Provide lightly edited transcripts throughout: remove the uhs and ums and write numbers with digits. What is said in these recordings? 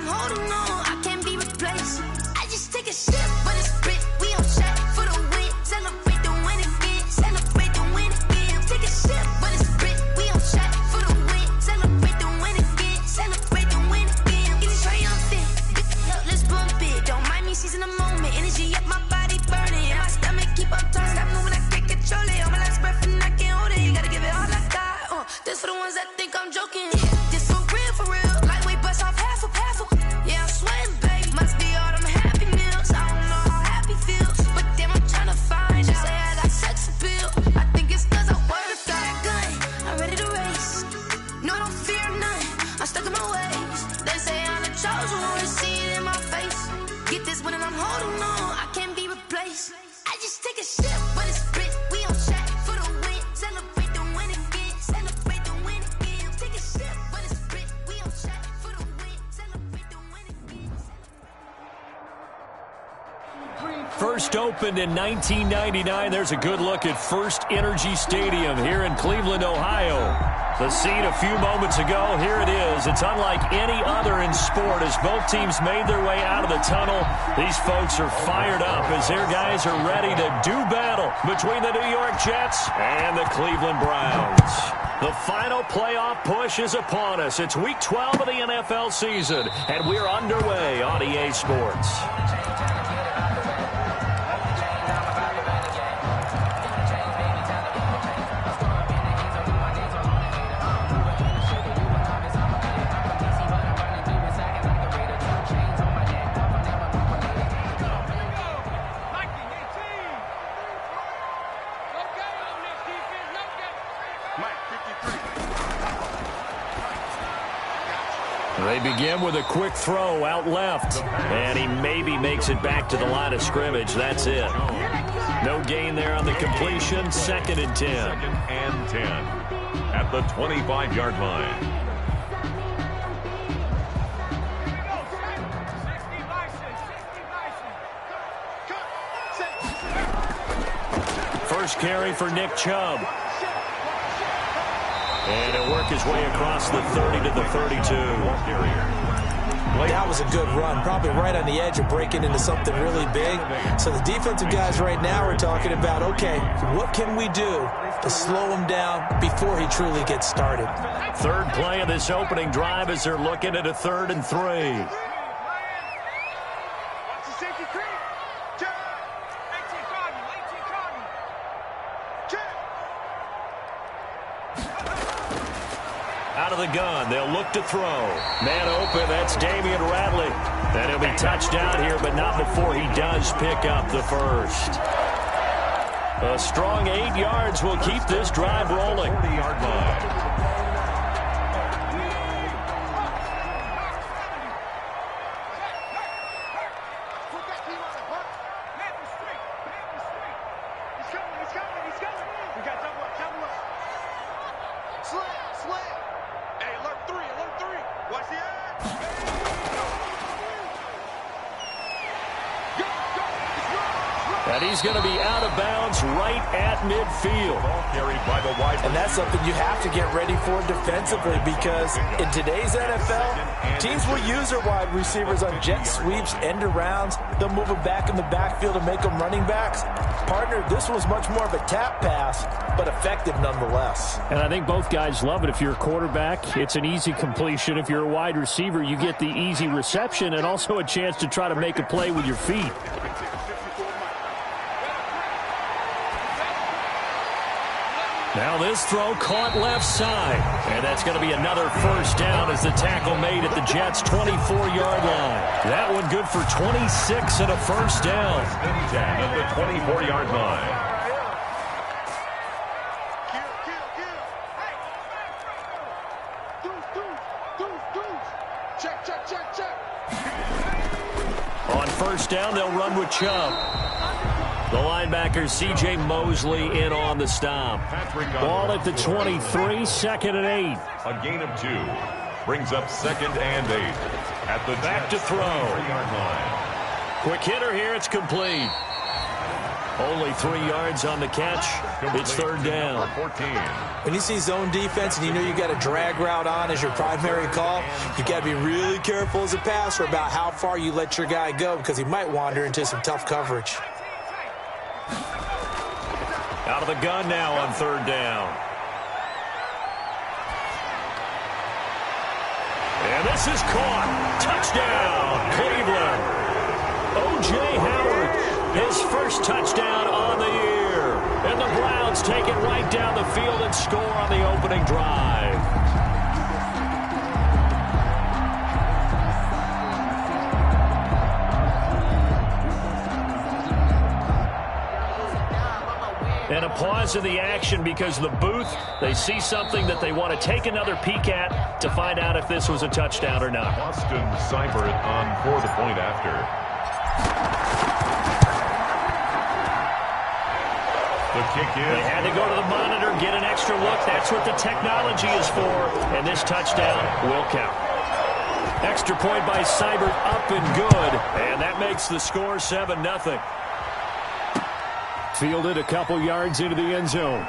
I'm holding on, I can't be replaced. I just take a sip, but it's split. We on track for the win. Celebrate the win again. Celebrate the win again. Take a sip, but it's split. We on track for the win. Celebrate the win again. Celebrate the win again. It's triumphant. Let's bump it. Don't mind me seizing the moment. Energy up my body burning. And my stomach keep up turning. Stop moving, I can't control it. On my last breath and I can't hold it. You gotta give it all I got. This for the ones that think I'm joking. This for real. Lightweight bust off half a. Yeah, I'm sweating, baby. Must be all them happy meals. I don't know how happy feels, but damn, I'm trying to find out. Say I got sex appeal. I think it's cause I work a gun. I'm ready to race. No, I don't fear none. I'm stuck in my ways. They say I'm the chosen one. To see it in my face. Get this one and I'm holding on. I can't be replaced. I just take a sip, but it's split. We on track for the win. Celebrate the win again. Celebrate the win again. Take a sip, but it's split. We on track for the win. Celebrate the win again. First opened in 1999. There's a good look at First Energy Stadium here in Cleveland, Ohio. The scene a few moments ago, here it is. It's unlike any other in sport as both teams made their way out of the tunnel. These folks are fired up as their guys are ready to do battle between the New York Jets and the Cleveland Browns. The final playoff push is upon us. It's Week 12 of the NFL season, and we're underway on EA Sports. They begin with a quick throw out left, and he maybe makes it back to the line of scrimmage. That's it. No gain there on the completion. 2nd and 10. 2nd and 10 at the 25-yard line. First carry for Nick Chubb. And he'll work his way across the 30 to the 32. That was a good run, probably right on the edge of breaking into something really big. So the defensive guys right now are talking about, okay, what can we do to slow him down before he truly gets started? Third play of this opening drive as they're looking at a 3rd and 3. Out of the gun, they'll look to throw. Man open, that's Damian Ratley. And he'll be touched down here, but not before he does pick up the first. A strong 8 yards will keep this drive rolling. 40-yard line. And he's going to be out of bounds right at midfield. Carried by the wide receiver. And that's something you have to get ready for defensively, because in today's NFL, teams will use their wide receivers on jet sweeps, end arounds. They'll move them back in the backfield and make them running backs. Partner, this was much more of a tap pass, but effective nonetheless. And I think both guys love it. If you're a quarterback, it's an easy completion. If you're a wide receiver, you get the easy reception and also a chance to try to make a play with your feet. Now this throw caught left side. And that's going to be another first down as the tackle made at the Jets' 24-yard line. That one good for 26 and a first down. At the 24-yard line. On first down, they'll run with Chubb. The linebacker, C.J. Mosley, in on the stop. Ball at the 23, 2nd and 8. A gain of 2. Brings up 2nd and 8. At the back to throw. Line. Quick hitter here, it's complete. Only 3 yards on the catch. It's third down. 14. When you see zone defense and you know you got a drag route on as your primary call, you got to be really careful as a passer about how far you let your guy go because he might wander into some tough coverage. Out of the gun now on third down. And this is caught. Touchdown, Cleveland. O.J. Howard, his first touchdown on the year. And the Browns take it right down the field and score on the opening drive. And a pause in the action because the booth, they see something that they want to take another peek at to find out if this was a touchdown or not. Austin Seibert on for the point after. The kick is. They had to go to the monitor, get an extra look. That's what the technology is for. And this touchdown will count. Extra point by Seibert, up and good. And that makes the score 7-0. Fielded a couple yards into the end zone.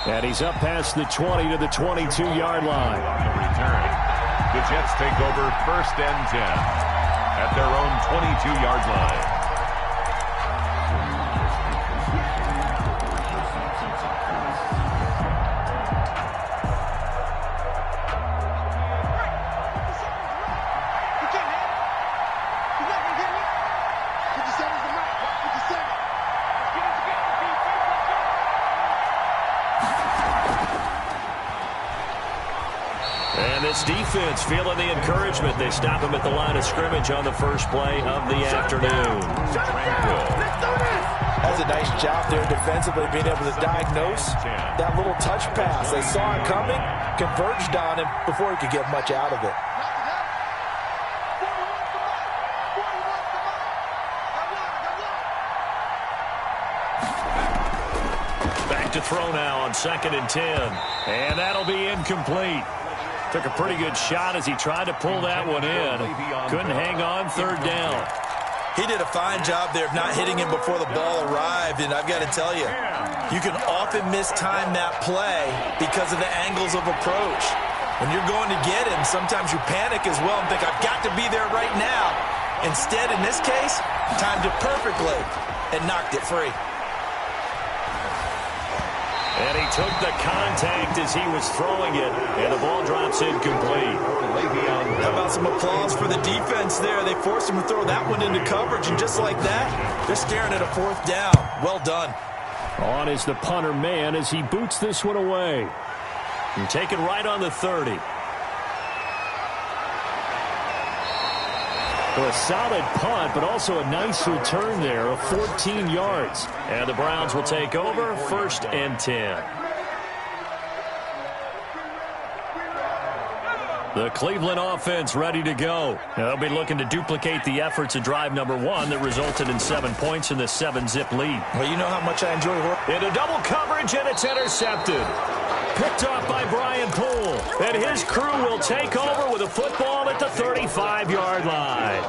And he's up past the 20 to the 22-yard line. On the return, the Jets take over 1st and 10 at their own 22-yard line. Defense feeling the encouragement. They stop him at the line of scrimmage on the first play of the afternoon. That's a nice job there defensively, being able to diagnose that little touch pass. They saw it coming, converged on him before he could get much out of it. Back to throw now on 2nd and 10. And that'll be incomplete. Took a pretty good shot as he tried to pull that one in. Couldn't hang on 3rd down. He did a fine job there of not hitting him before the ball arrived, and I've got to tell you, you can often mistime that play because of the angles of approach. When you're going to get him, sometimes you panic as well and think, I've got to be there right now. Instead, in this case, timed it perfectly and knocked it free. And he took the contact as he was throwing it, and the ball drops incomplete. How about some applause for the defense there? They forced him to throw that one into coverage, and just like that, they're staring at a 4th down. Well done. On is the punter man as he boots this one away. And take it right on the 30. So a solid punt, but also a nice return there of 14 yards. And the Browns will take over 1st and 10. The Cleveland offense ready to go. They'll be looking to duplicate the efforts of drive number 1 that resulted in 7 points in the 7-zip lead. Well, you know how much I enjoy working. Into double coverage, and it's intercepted. Picked off by Brian Poole. And his crew will take over with a football at the 35-yard line.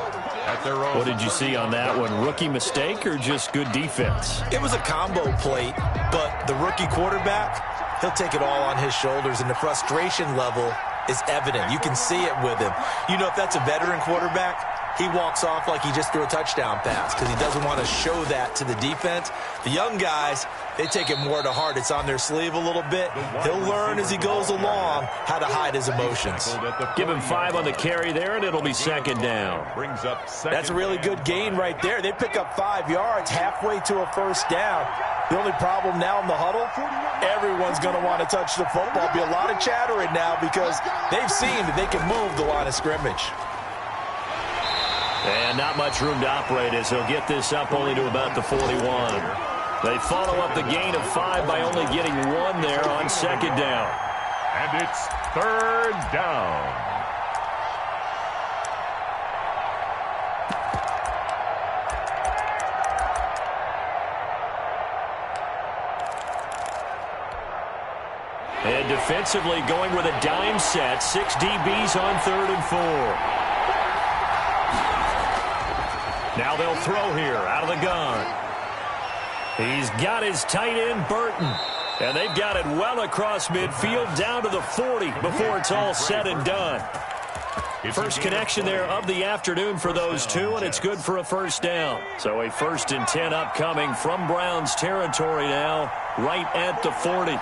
What did you see on that one? Rookie mistake or just good defense? It was a combo plate, but the rookie quarterback, he'll take it all on his shoulders, and the frustration level is evident. You can see it with him. You know, if that's a veteran quarterback, he walks off like he just threw a touchdown pass because he doesn't want to show that to the defense. The young guys, they take it more to heart. It's on their sleeve a little bit. He'll learn as he goes along how to hide his emotions. Give him 5 on the carry there, and it'll be 2nd down. That's a really good gain right there. They pick up 5 yards halfway to a 1st down. The only problem now in the huddle, everyone's going to want to touch the football. Be a lot of chattering now because they've seen that they can move the line of scrimmage. And not much room to operate as he'll get this up only to about the 41. They follow up the gain of 5 by only getting 1 there on 2nd down. And it's 3rd down. And defensively going with a dime set. 6 DBs on 3rd and 4. Now they'll throw here out of the gun. He's got his tight end, Burton. And they've got it well across midfield down to the 40 before it's all said and done. First connection there of the afternoon for those two, and it's good for a first down. So a 1st and 10 upcoming from Browns territory now, right at the 40.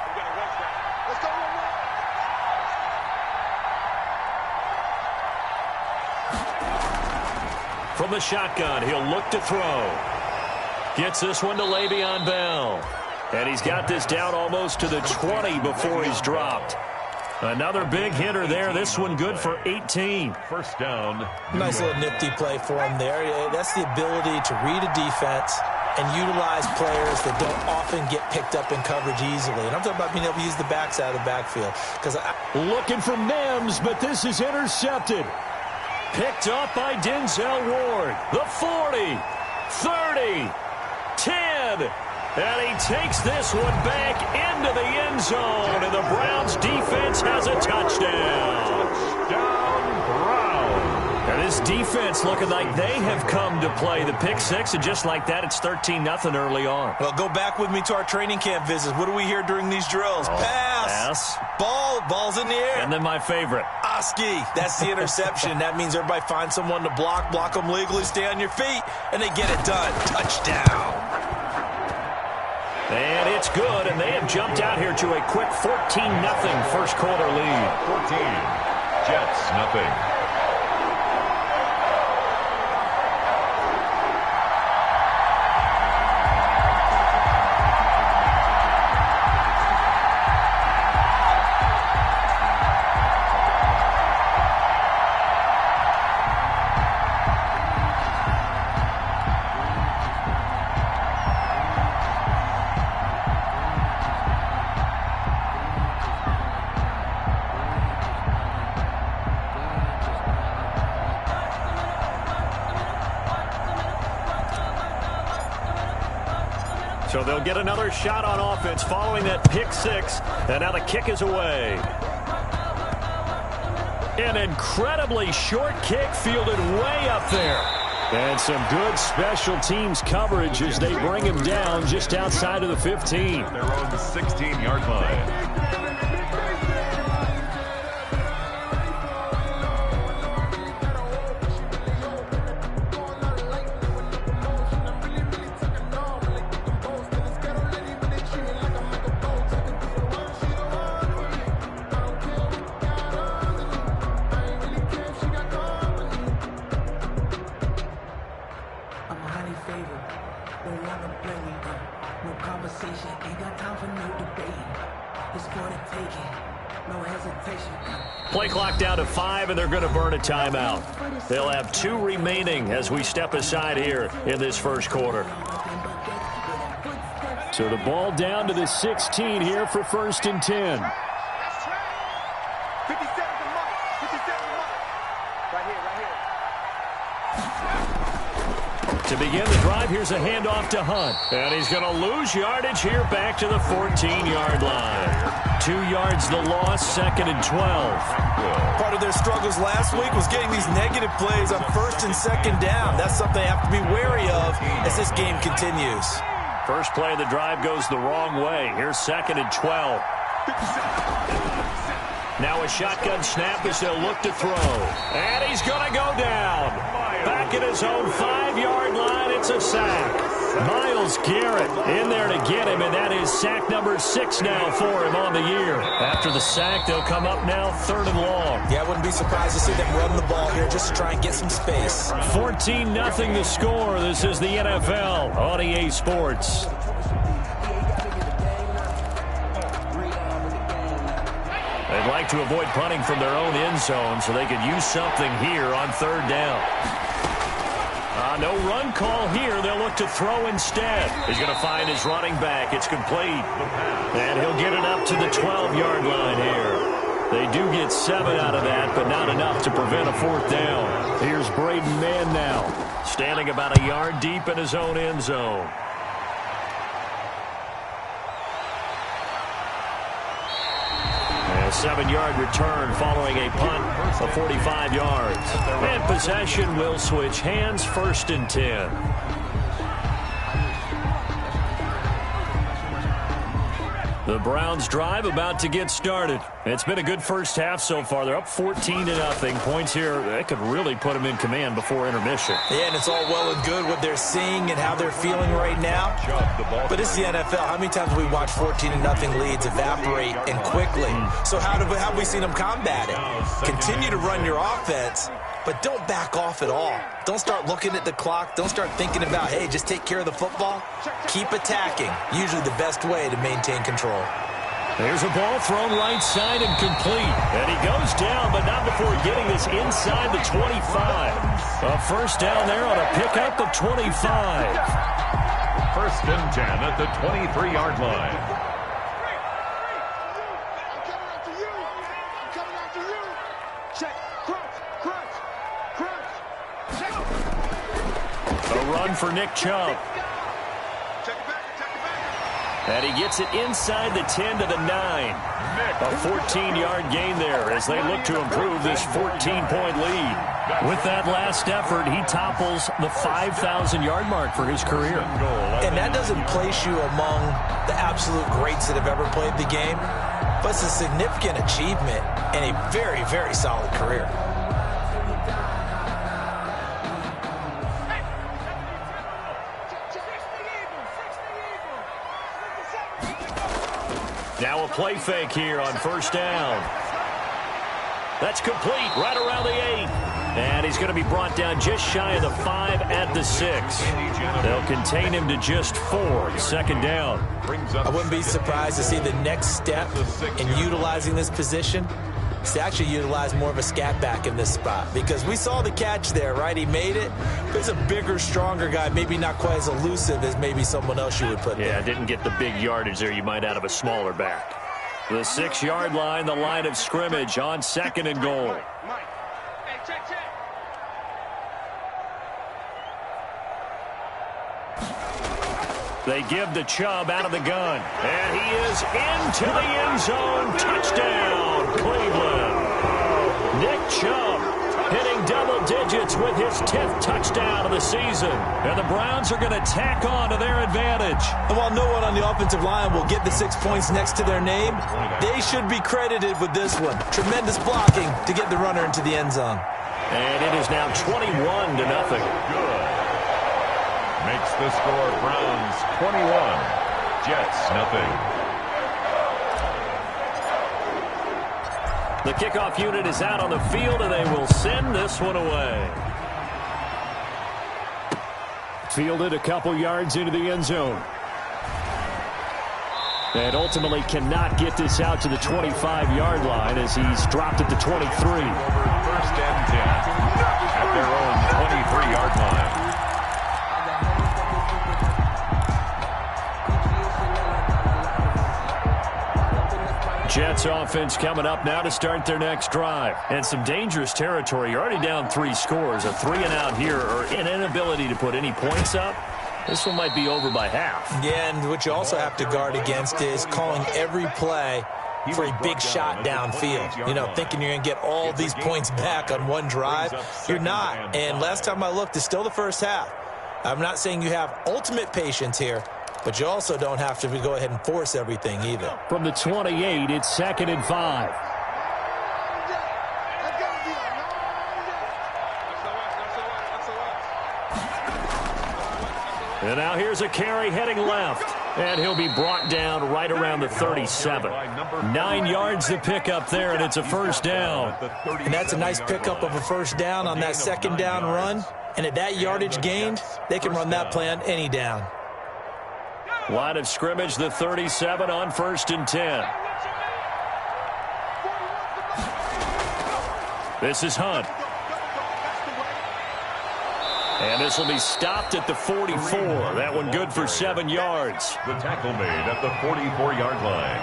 From the shotgun, he'll look to throw. Gets this one to Le'Veon Bell. And he's got this down almost to the 20 before he's dropped. Another big hitter there. This one good for 18. First down. Nice little nifty play for him there. That's the ability to read a defense and utilize players that don't often get picked up in coverage easily. And I'm talking about being able to use the backside of the backfield. Looking for Mims, but this is intercepted. Picked up by Denzel Ward. The 40, 30, 10. And he takes this one back into the end zone, and the Browns defense has a touchdown. Touchdown, Browns. And this defense looking like they have come to play. The pick six, and just like that, it's 13-0 early on. Well, go back with me to our training camp visits. What do we hear during these drills? Pass. Ball's in the air. And then my favorite. Oski. That's the interception. That means everybody finds someone to block them legally, stay on your feet, and they get it done. Touchdown. And it's good, and they have jumped out here to a quick 14-0 first quarter lead. 14, Jets, nothing. So they'll get another shot on offense following that pick six. And now the kick is away. An incredibly short kick fielded way up there. And some good special teams coverage as they bring him down just outside of the 15. Their own 16-yard line. Play clock down to 5, and they're going to burn a timeout. They'll have 2 remaining as we step aside here in this first quarter. So the ball down to the 16 here for 1st and 10. To begin the drive, here's a handoff to Hunt. And he's going to lose yardage here back to the 14-yard line. 2 yards the loss, 2nd and 12. Part of their struggles last week was getting these negative plays on 1st and 2nd down. That's something they have to be wary of as this game continues. First play of the drive goes the wrong way. Here's 2nd and 12. Now a shotgun snap as they'll look to throw. And he's going to go down. Back at his own 5-yard line, it's a sack. Myles Garrett in there to get him, and that is sack number 6 now for him on the year. After the sack, they'll come up now 3rd and long. Yeah, I wouldn't be surprised to see them run the ball here just to try and get some space. 14-0 the score. This is the NFL on EA Sports. They'd like to avoid punting from their own end zone so they could use something here on 3rd down. No run call here. They'll look to throw instead. He's going to find his running back. It's complete. And he'll get it up to the 12-yard line here. They do get 7 out of that, but not enough to prevent a 4th down. Here's Braden Mann now, standing about a yard deep in his own end zone. 7-yard return following a punt of 45 yards. And possession will switch hands, 1st and 10. The Browns drive about to get started. It's been a good first half so far. They're up 14-0. Points here, they could really put them in command before intermission. Yeah, and it's all well and good what they're seeing and how they're feeling right now. But it's the NFL. How many times have we watched 14-0 leads evaporate and quickly? So how have we seen them combat it? Continue to run your offense, but don't back off at all. Don't start looking at the clock. Don't start thinking about, hey, just take care of the football. Keep attacking. Usually the best way to maintain control. There's a ball thrown right side and complete. And he goes down, but not before getting this inside the 25. A first down there on a pickup of 25. 1st and 10 at the 23-yard line. A run for Nick Chubb. And he gets it inside the 10 to the 9. A 14-yard gain there as they look to improve this 14-point lead. With that last effort, he topples the 5,000-yard mark for his career. And that doesn't place you among the absolute greats that have ever played the game, but it's a significant achievement and a very, very solid career. Now a play fake here on 1st down. That's complete right around the 8. And he's going to be brought down just shy of the 5 at the 6. They'll contain him to just 4. 2nd down. I wouldn't be surprised to see the next step in utilizing this position is to actually utilize more of a scat back in this spot. Because we saw the catch there, right? He made it. He's a bigger, stronger guy, maybe not quite as elusive as maybe someone else you would put there. Yeah, didn't get the big yardage there you might out of a smaller back. The 6-yard line, the line of scrimmage on 2nd and goal. They give to Chubb out of the gun. And he is into the end zone. Touchdown, Cleveland. Nick Chubb hitting double digits with his 10th touchdown of the season. And the Browns are going to tack on to their advantage. And while no one on the offensive line will get the 6 points next to their name, they should be credited with this one. Tremendous blocking to get the runner into the end zone. And it is now 21-0. Good. Makes the score Browns 21, Jets nothing. The kickoff unit is out on the field, and they will send this one away. Fielded a couple yards into the end zone. And ultimately cannot get this out to the 25-yard line as he's dropped at the 23. 1st and 10 at their own 23-yard line. Jets offense coming up now to start their next drive. And some dangerous territory. You're already down 3 scores. A 3-and-out here or an inability to put any points up. This one might be over by half. Yeah, and what you also have to guard against is calling every play for a big shot downfield. You know, thinking you're going to get all these points back on one drive. You're not. And last time I looked, it's still the first half. I'm not saying you have ultimate patience here, but you also don't have to go ahead and force everything either. From the 28, it's 2nd and 5. And now here's a carry heading left. And he'll be brought down right around the 37. 9 yards to pick up there, and it's a first down. And that's a nice pickup of a first down on that 2nd down run. And at that yardage gained, they can run that play on any down. Line of scrimmage, the 37 on 1st and 10. This is Hunt. And this will be stopped at the 44. That one good for 7 yards. The tackle made at the 44-yard line.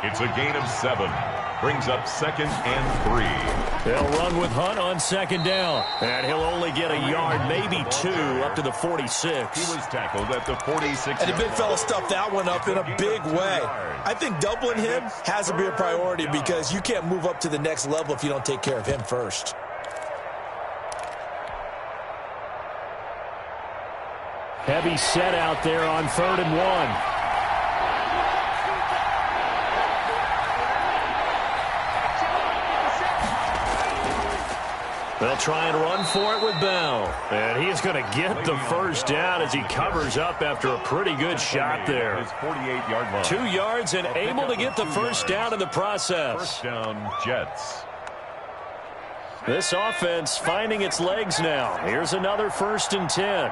It's a gain of 7. Brings up 2nd and 3. They'll run with Hunt on 2nd down. And he'll only get a yard, maybe 2, up to the 46. He was tackled at the 46. And the big fella stuffed that one up in a big way. I think doubling him has to be a priority because you can't move up to the next level if you don't take care of him first. Heavy set out there on 3rd and 1. They'll try and run for it with Bell. And he's going to get the first down as he covers up after a pretty good shot there. His 48-yard line. 2 yards and able to get the first down in the process. First down, Jets. This offense finding its legs now. Here's another 1st and 10.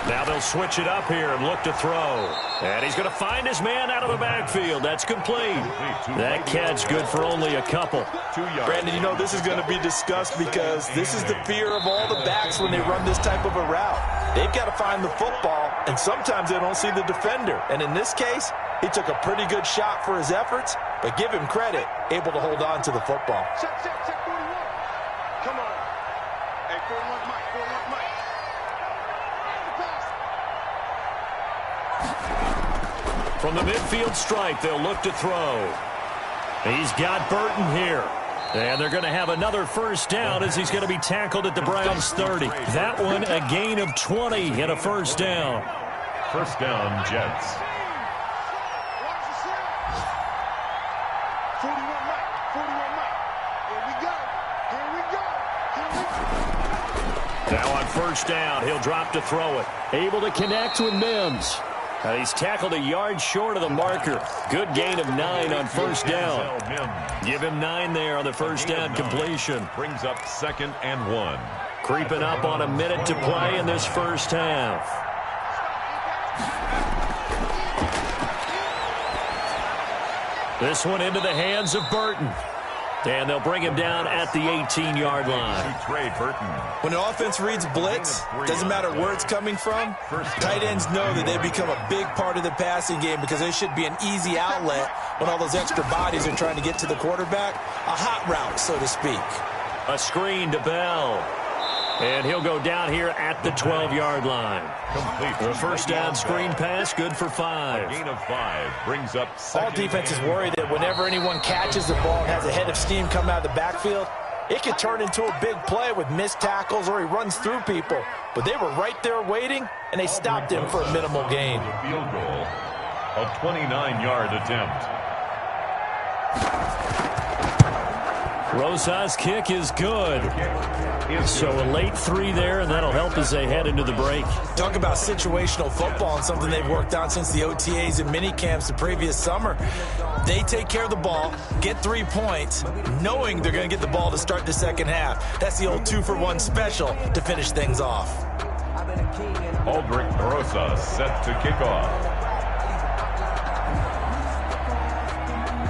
Now they'll switch it up here and look to throw. And he's going to find his man out of the backfield. That's complete. That catch good for only a couple. 2 yards. Brandon, you know this is going to be discussed because this is the fear of all the backs when they run this type of a route. They've got to find the football, and sometimes they don't see the defender. And in this case, he took a pretty good shot for his efforts, but give him credit, able to hold on to the football. Check 41. Come on. Hey, 41 Mike, 41 Mike. From the midfield stripe, they'll look to throw. He's got Burton here. And they're going to have another first down as he's going to be tackled at the Browns' 30. That one, a gain of 20 and a first down. First down, Jets. 41 Mike, 41 Mike. Here we go. Here we go. Here we go. Now on first down, he'll drop to throw it. Able to connect with Mims. He's tackled a yard short of the marker. Good gain of 9 on first down. Give him 9 there on the first down completion. Brings up 2nd and 1. Creeping up on a minute to play in this first half. This one into the hands of Burton. And they'll bring him down at the 18-yard line. Trey Burton. When an offense reads blitz, doesn't matter where it's coming from, tight ends know that they become a big part of the passing game because they should be an easy outlet when all those extra bodies are trying to get to the quarterback. A hot route, so to speak. A screen to Bell. And he'll go down here at the 12-yard line. The first down screen pass, good for 5. Gain of 5 brings up All defenses worry that whenever anyone catches the ball and has a head of steam come out of the backfield, it could turn into a big play with missed tackles or he runs through people. But they were right there waiting, and they stopped him for a minimal gain. Field goal, a 29-yard attempt. Rosa's kick is good. So a late 3 there, and that'll help as they head into the break. Talk about situational football and something they've worked on since the OTAs and mini camps the previous summer. They take care of the ball, get 3 points, knowing they're going to get the ball to start the second half. That's the old 2-for-1 special to finish things off. Aldrich Rosa set to kick off.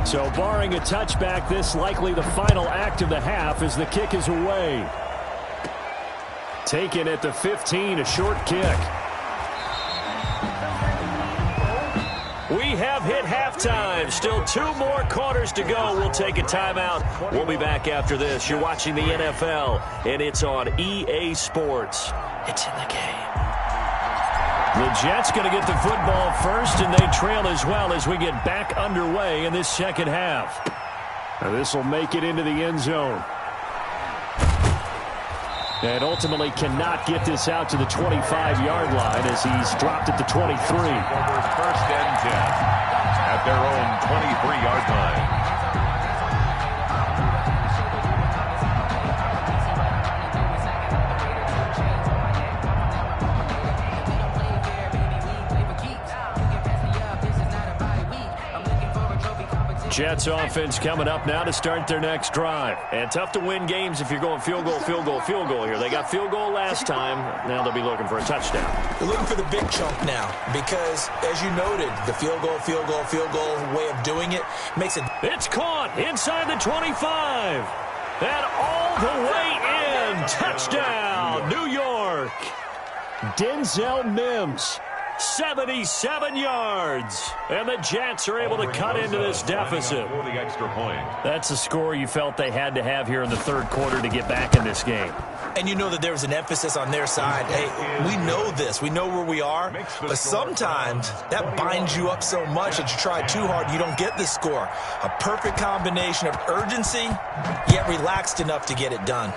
So barring a touchback, this likely the final act of the half as the kick is away. Taken at the 15, a short kick. We have hit halftime. Still 2 more quarters to go. We'll take a timeout. We'll be back after this. You're watching the NFL, and it's on EA Sports. It's in the game. The Jets going to get the football first, and they trail as well as we get back underway in this second half. Now this will make it into the end zone. And ultimately cannot get this out to the 25-yard line as he's dropped at the 23. First and 10 at their own 23-yard line. Jets offense coming up now to start their next drive. And tough to win games if you're going field goal, field goal, field goal here. They got field goal last time. Now they'll be looking for a touchdown. They're looking for the big chunk now because, as you noted, the field goal way of doing it makes it. It's caught inside the 25. And all the way in. Touchdown, New York. Denzel Mims. 77 yards. And the Jets are able to cut into this deficit. For the extra point. That's a score you felt they had to have here in the third quarter to get back in this game. And you know that there was an emphasis on their side. Hey, we know this. We know where we are. But sometimes that binds you up so much that you try too hard, you don't get the score. A perfect combination of urgency, yet relaxed enough to get it done.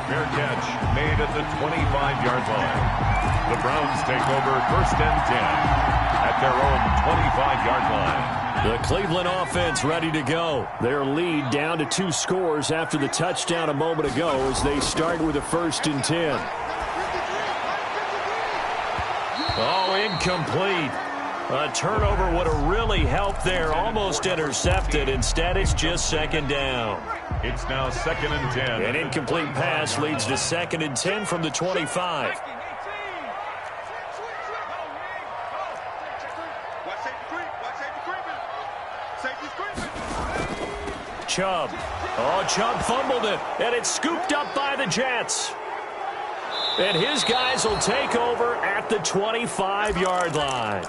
Fair catch made at the 25-yard line. The Browns take over 1st and 10 at their own 25-yard line. The Cleveland offense ready to go. Their lead down to 2 scores after the touchdown a moment ago as they start with a 1st and 10. Oh, incomplete. A turnover would have really helped there. Almost intercepted. Instead, it's just 2nd down. It's now 2nd and 10. An incomplete pass leads to 2nd and 10 from the 25. Chubb. Oh, Chubb fumbled it, and it's scooped up by the Jets. And his guys will take over at the 25-yard line.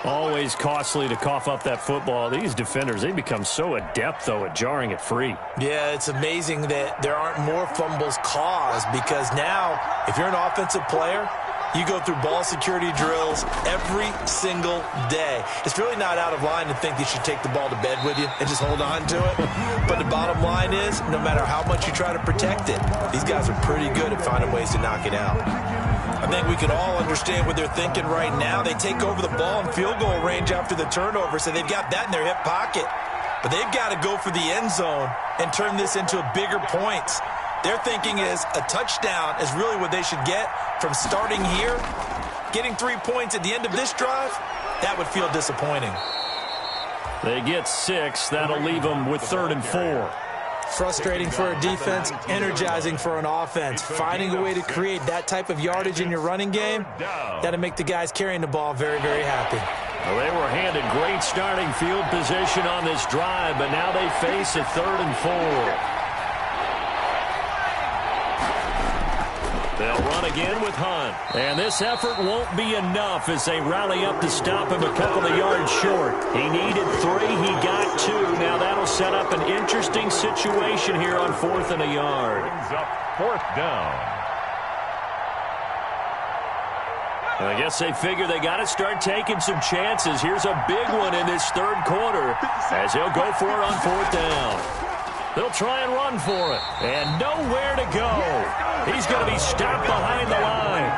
Always costly to cough up that football. These defenders, they become so adept, though, at jarring it free. Yeah, it's amazing that there aren't more fumbles caused because now, if you're an offensive player, you go through ball security drills every single day. It's really not out of line to think you should take the ball to bed with you and just hold on to it. But the bottom line is, no matter how much you try to protect it, these guys are pretty good at finding ways to knock it out. I think we can all understand what they're thinking right now. They take over the ball in field goal range after the turnover, so they've got that in their hip pocket. But they've got to go for the end zone and turn this into bigger points. Their thinking is a touchdown is really what they should get from starting here. Getting 3 points at the end of this drive, that would feel disappointing. They get 6. That'll leave them with 3rd and 4. Frustrating for a defense, energizing for an offense. Finding a way to create that type of yardage in your running game, that'll make the guys carrying the ball very, very happy. Well, they were handed great starting field position on this drive, but now they face a 3rd and 4. They'll run again with Hunt. And this effort won't be enough as they rally up to stop him a couple of yards short. He needed 3. He got 2. Now that'll set up an interesting situation here on 4th and a yard. Brings up 4th down. I guess they figure they got to start taking some chances. Here's a big one in this third quarter as he'll go for it on 4th down. They'll try and run for it. And nowhere to go. He's going to be stopped behind the line.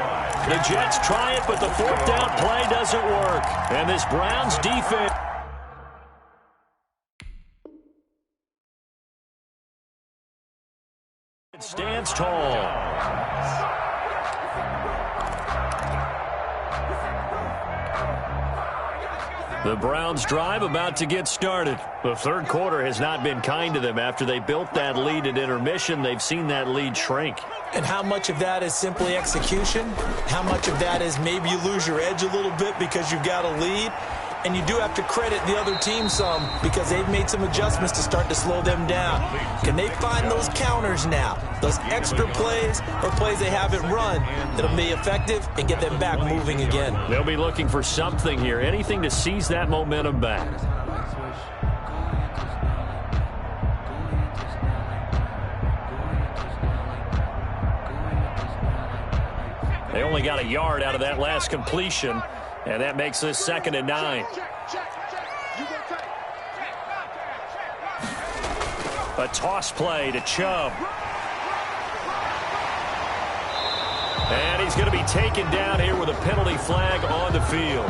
The Jets try it, but the 4th down play doesn't work. And this Browns defense stands tall. The Browns drive about to get started. The third quarter has not been kind to them. After they built that lead at intermission, they've seen that lead shrink. And how much of that is simply execution? How much of that is maybe you lose your edge a little bit because you've got a lead? And you do have to credit the other team some because they've made some adjustments to start to slow them down. Can they find those counters now? Those extra plays or plays they haven't run that'll be effective and get them back moving again? They'll be looking for something here, anything to seize that momentum back. They only got a yard out of that last completion. And that makes this 2nd and 9. A toss play to Chubb. And he's going to be taken down here with a penalty flag on the field.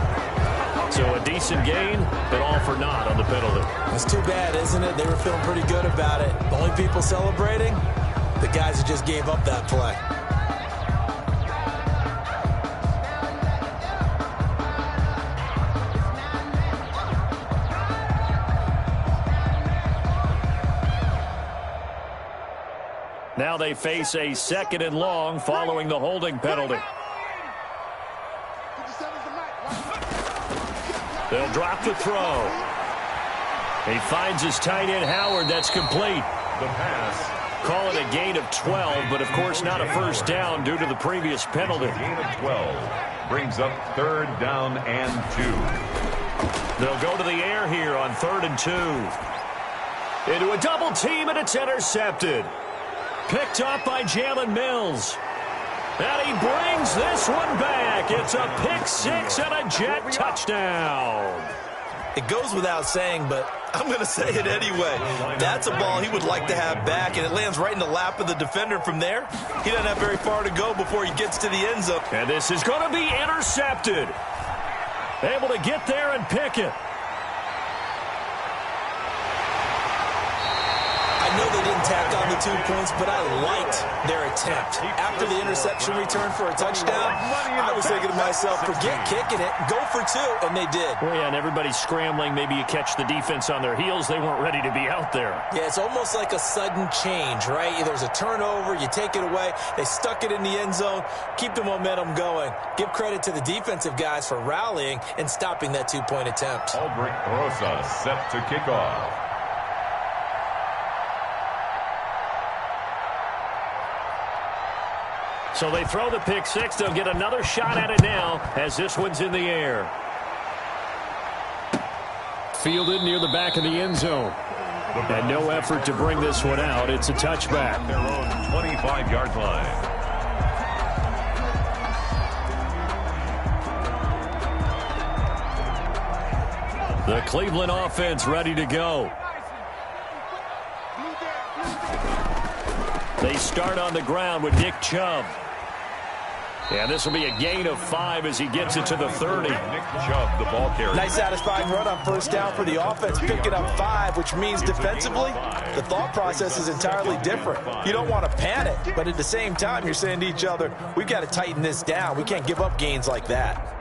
So a decent gain, but all for naught on the penalty. It's too bad, isn't it? They were feeling pretty good about it. The only people celebrating, the guys who just gave up that play. Now they face a 2nd and long following the holding penalty. They'll drop the throw. He finds his tight end, Howard. That's complete. The pass Call it a gain of 12, but of course not a first down due to the previous penalty. Gain of 12 brings up 3rd down and 2. They'll go to the air here on 3rd and 2. Into a double team, and it's intercepted. Picked up by Jalen Mills. And he brings this one back. It's a pick 6 and a Jet touchdown. It goes without saying, but I'm going to say it anyway. That's a ball he would like to have back, and it lands right in the lap of the defender from there. He doesn't have very far to go before he gets to the end zone. And this is going to be intercepted. Able to get there and pick it. I know they didn't tack on the 2 points, but I liked their attempt. After the interception return for a touchdown, I was thinking to myself, forget kicking it, go for 2, and they did. Well, yeah, and everybody's scrambling. Maybe you catch the defense on their heels. They weren't ready to be out there. Yeah, it's almost like a sudden change, right? There's a turnover, you take it away, they stuck it in the end zone, keep the momentum going. Give credit to the defensive guys for rallying and stopping that 2-point attempt. Aldrich Rosa set to kick off. So they throw the pick 6. They'll get another shot at it now as this one's in the air. Fielded near the back of the end zone. And no effort to bring this one out. It's a touchback. Their own 25-yard line. The Cleveland offense ready to go. They start on the ground with Nick Chubb. And this will be a gain of 5 as he gets it to the 30. Nick Chubb, the ball carrier. Nice satisfying run on first down for the offense, picking up 5, which means defensively, the thought process is entirely different. You don't want to panic, but at the same time, you're saying to each other, we've got to tighten this down. We can't give up gains like that.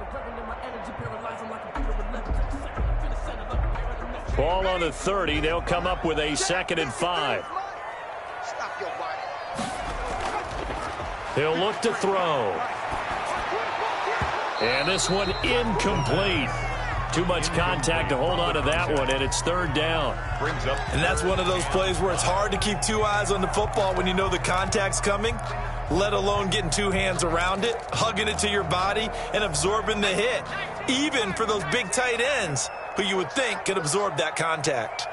Ball on the 30. They'll come up with a 2nd and 5. He'll look to throw. And this one incomplete. Too much contact to hold on to that one, and it's 3rd down. And that's one of those plays where it's hard to keep 2 eyes on the football when you know the contact's coming, let alone getting 2 hands around it, hugging it to your body, and absorbing the hit, even for those big tight ends who you would think could absorb that contact.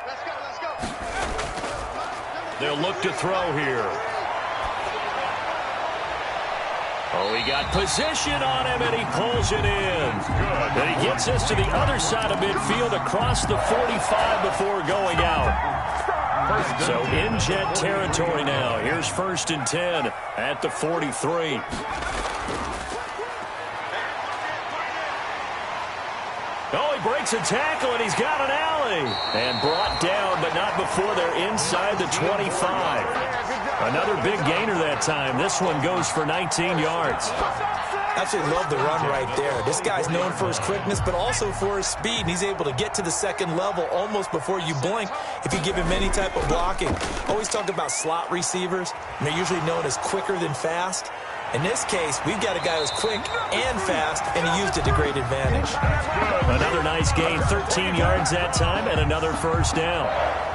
They'll look to throw here. Oh, he got position on him, and he pulls it in. And he gets us to the other side of midfield across the 45 before going out. So in Jet territory now. Here's 1st and 10 at the 43. Oh, he breaks a tackle, and he's got an alley. And brought down, but not before they're inside the 25. Another big gainer that time. This one goes for 19 yards. Absolutely love the run right there. This guy's known for his quickness, but also for his speed. And he's able to get to the 2nd level almost before you blink if you give him any type of blocking. Always talk about slot receivers, and they're usually known as quicker than fast. In this case, we've got a guy who's quick and fast, and he used it to great advantage. Another nice gain, 13 yards that time, and another 1st down.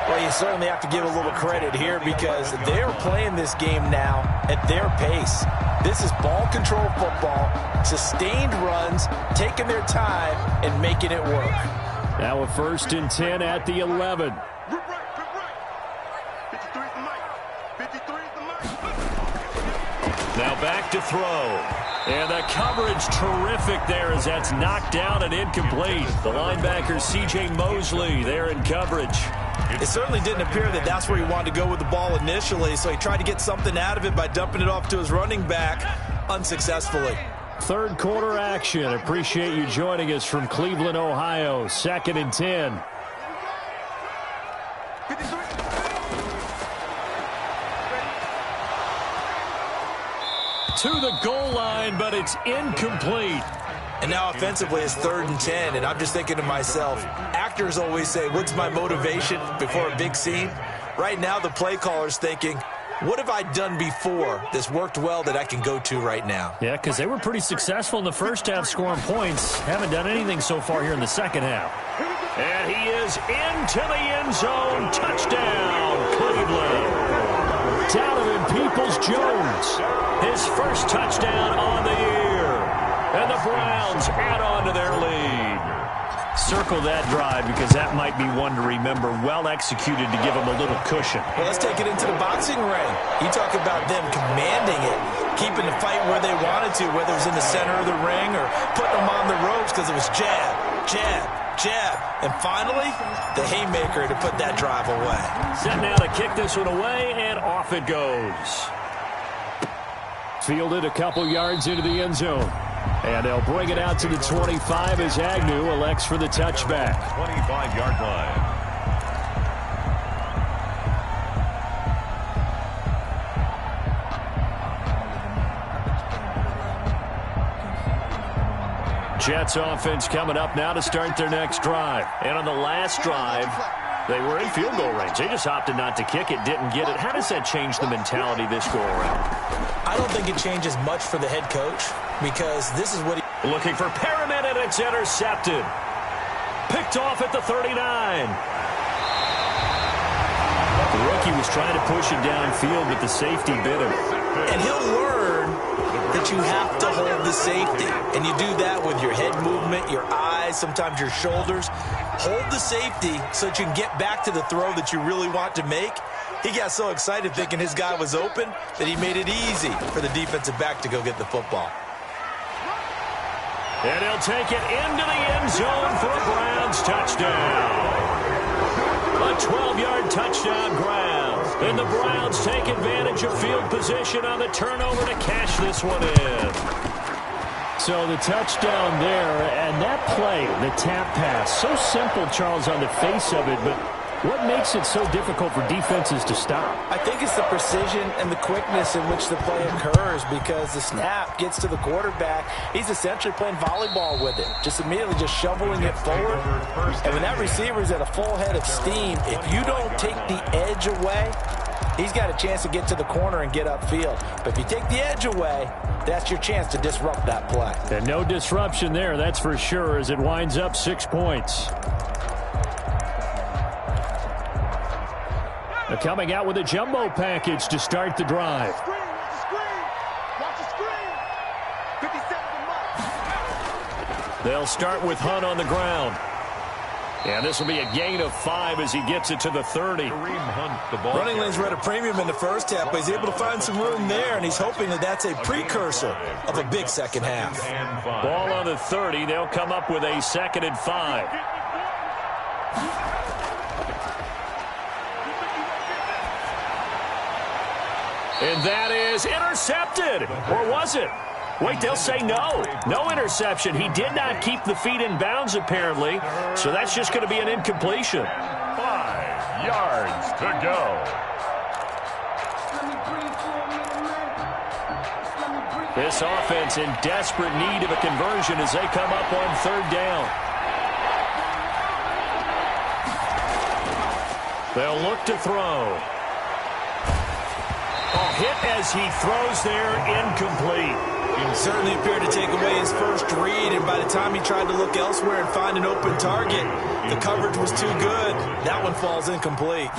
Well, you certainly have to give a little credit here because they're playing this game now at their pace. This is ball control football, sustained runs, taking their time, and making it work. Now a 1st and 10 at the 11. Now back to throw. And the coverage terrific there as that's knocked down and incomplete. The linebacker C.J. Mosley there in coverage. It certainly didn't appear that that's where he wanted to go with the ball initially, so he tried to get something out of it by dumping it off to his running back unsuccessfully. 3rd quarter action. Appreciate you joining us from Cleveland, Ohio. 2nd and 10. To the goal line, but it's incomplete. And now offensively it's 3rd and 10, and I'm just thinking to myself, actors always say, what's my motivation before a big scene? Right now the play caller's thinking, what have I done before that's worked well that I can go to right now? Yeah, because they were pretty successful in the first half scoring points. Haven't done anything so far here in the second half. And he is into the end zone. Touchdown, Cleveland. Donovan Peoples-Jones, his first touchdown on the year. And the Browns add on to their lead. Circle that drive because that might be one to remember. Well executed to give them a little cushion. Well, let's take it into the boxing ring. You talk about them commanding it, keeping the fight where they wanted to, whether it was in the center of the ring or putting them on the ropes because it was jab, jab, jab. And finally, the haymaker to put that drive away. Set now to kick this one away, and off it goes. Fielded a couple yards into the end zone. And they'll bring it out to the 25 as Agnew elects for the touchback. 25-yard line. Jets offense coming up now to start their next drive. And on the last drive, they were in field goal range. They just opted not to kick it, didn't get it. How does that change the mentality this go around? I don't think it changes much for the head coach because this is what he... Looking for Perriman, and it's intercepted. Picked off at the 39. The rookie was trying to push it downfield, but the safety bit him. And he'll learn that you have to hold the safety. And you do that with your head movement, your eyes, sometimes your shoulders. Hold the safety so that you can get back to the throw that you really want to make. He got so excited thinking his guy was open that he made it easy for the defensive back to go get the football. And he'll take it into the end zone for a Browns touchdown. A 12-yard touchdown grab. And the Browns take advantage of field position on the turnover to cash this one in. So the touchdown there, and that play, the tap pass, so simple, Charles, on the face of it, but what makes it so difficult for defenses to stop? I think it's the precision and the quickness in which the play occurs because the snap gets to the quarterback. He's essentially playing volleyball with it, just immediately just shoveling it forward. And when that receiver's at a full head of steam, if you don't take the edge away, he's got a chance to get to the corner and get upfield. But if you take the edge away, that's your chance to disrupt that play. And no disruption there, that's for sure, as it winds up 6 points. They're coming out with a jumbo package to start the drive. Watch the screen. 57 to They'll start with Hunt on the ground. And this will be a gain of 5 as he gets it to the 30. Running lanes were at a premium in the first half, but he's able to find some room there, and he's hoping that that's a precursor of a big second half. Ball on the 30. They'll come up with a 2nd and 5. And that is intercepted. Or was it? Wait, they'll say no. No interception. He did not keep the feet in bounds, apparently. So that's just going to be an incompletion. 5 yards to go. This offense in desperate need of a conversion as they come up on 3rd down. They'll look to throw. Hit as he throws there, incomplete. He certainly appeared to take away his first read, and by the time he tried to look elsewhere and find an open target, the coverage was too good. That one falls incomplete.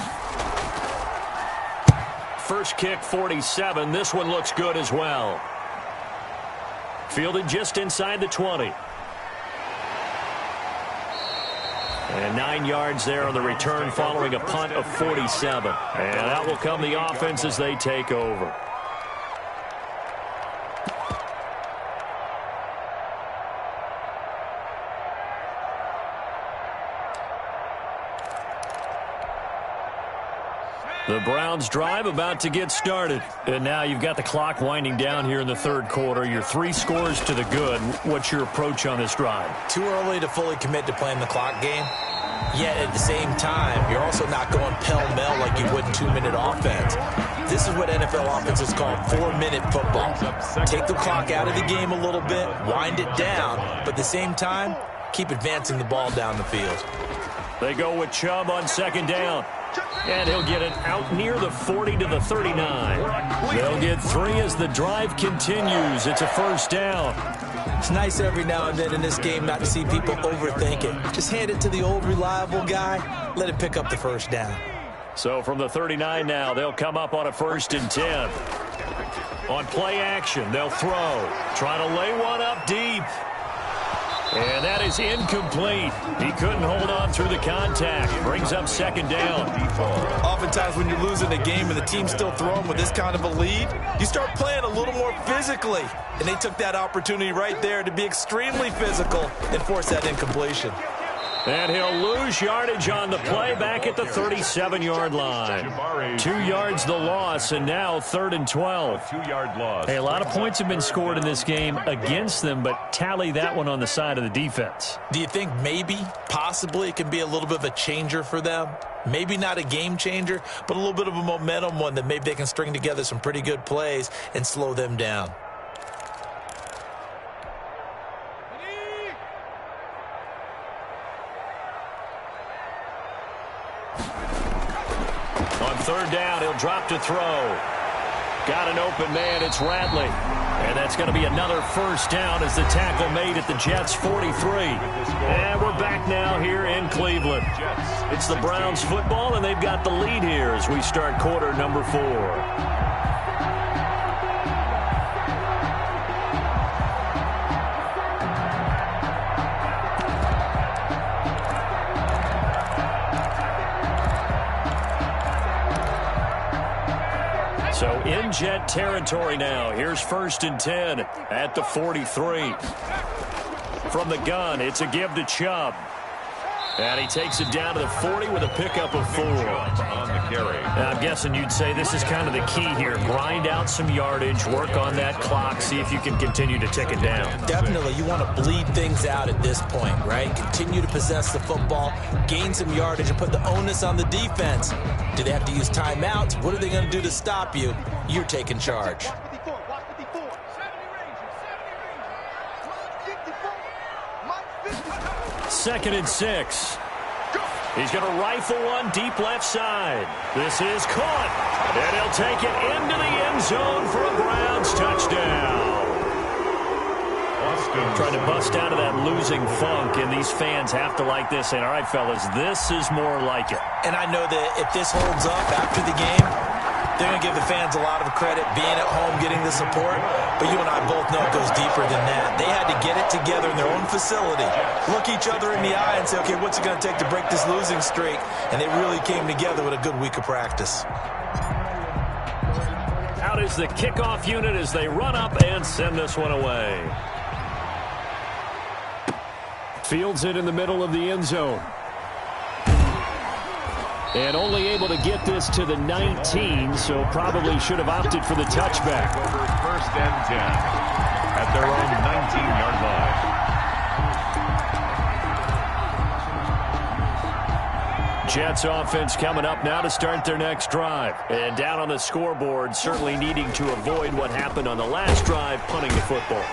First kick, 47. This one looks good as well. Fielded just inside the 20. And 9 yards there on the return following a punt of 47. And that will come the offense as they take over. The Browns drive about to get started. And now you've got the clock winding down here in the 3rd quarter. Your 3 scores to the good. What's your approach on this drive? Too early to fully commit to playing the clock game. Yet at the same time, you're also not going pell-mell like you would in 2-minute offense. This is what NFL offenses call 4-minute football. Take the clock out of the game a little bit, wind it down, but at the same time, keep advancing the ball down the field. They go with Chubb on 2nd down. And he'll get it out near the 40 to the 39. They'll get 3 as the drive continues. It's a 1st down. It's nice every now and then in this game not to see people overthink it. Just hand it to the old reliable guy. Let him pick up the 1st down. So from the 39 now, they'll come up on a 1st and 10. On play action, they'll throw. Try to lay one up deep. And that is incomplete. He couldn't hold on through the contact. Brings up 2nd down. Oftentimes when you're losing a game and the team's still throwing with this kind of a lead, you start playing a little more physically. And they took that opportunity right there to be extremely physical and force that incompletion. And he'll lose yardage on the play back at the 37-yard line. 2 yards the loss, and now 3rd and 12. 2-yard loss. Hey, a lot of points have been scored in this game against them, but tally that one on the side of the defense. Do you think maybe, possibly, it can be a little bit of a changer for them? Maybe not a game changer, but a little bit of a momentum one that maybe they can string together some pretty good plays and slow them down. On 3rd down, he'll drop to throw. Got an open man, it's Radley. And that's going to be another 1st down as the tackle made at the Jets' 43. And we're back now here in Cleveland. It's the Browns football, and they've got the lead here as we start quarter number 4. So in Jet territory now. Here's 1st and 10 at the 43. From the gun, it's a give to Chubb. And he takes it down to the 40 with a pickup of 4. On the carry. I'm guessing you'd say this is kind of the key here. Grind out some yardage, work on that clock, see if you can continue to tick it down. Definitely, you want to bleed things out at this point, right? Continue to possess the football, gain some yardage, and put the onus on the defense. Do they have to use timeouts? What are they going to do to stop you? You're taking charge. 2nd and 6. He's going to rifle one deep left side. This is caught. And he'll take it into the end zone for a Browns touchdown. Trying to bust out of that losing funk, and these fans have to like this. And all right, fellas, this is more like it. And I know that if this holds up after the game, they're going to give the fans a lot of credit, being at home, getting the support. But you and I both know it goes deeper than that. They had to get it together in their own facility, look each other in the eye and say, okay, what's it going to take to break this losing streak? And they really came together with a good week of practice. Out is the kickoff unit as they run up and send this one away. Fields it in the middle of the end zone. And only able to get this to the 19, so probably should have opted for the touchback. Over 1st and 10 at their own 19-yard line. Jets offense coming up now to start their next drive. And down on the scoreboard, certainly needing to avoid what happened on the last drive, punting the football.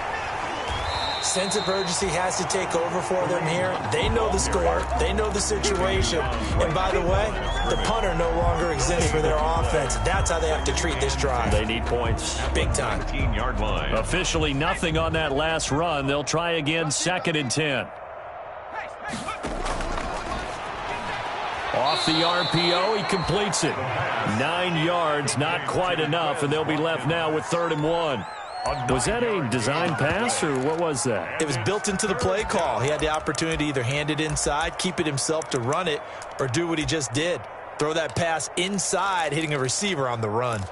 Sense of urgency has to take over for them here. They know the score. They know the situation. And by the way, the punter no longer exists for their offense. That's how they have to treat this drive. They need points. Big time. 19-yard line. Officially nothing on that last run. They'll try again 2nd and 10. Off the RPO, he completes it. 9 yards, not quite enough, and they'll be left now with 3rd and 1. Was that a design pass, or what was that? It was built into the play call. He had the opportunity to either hand it inside, keep it himself to run it, or do what he just did. Throw that pass inside, hitting a receiver on the run.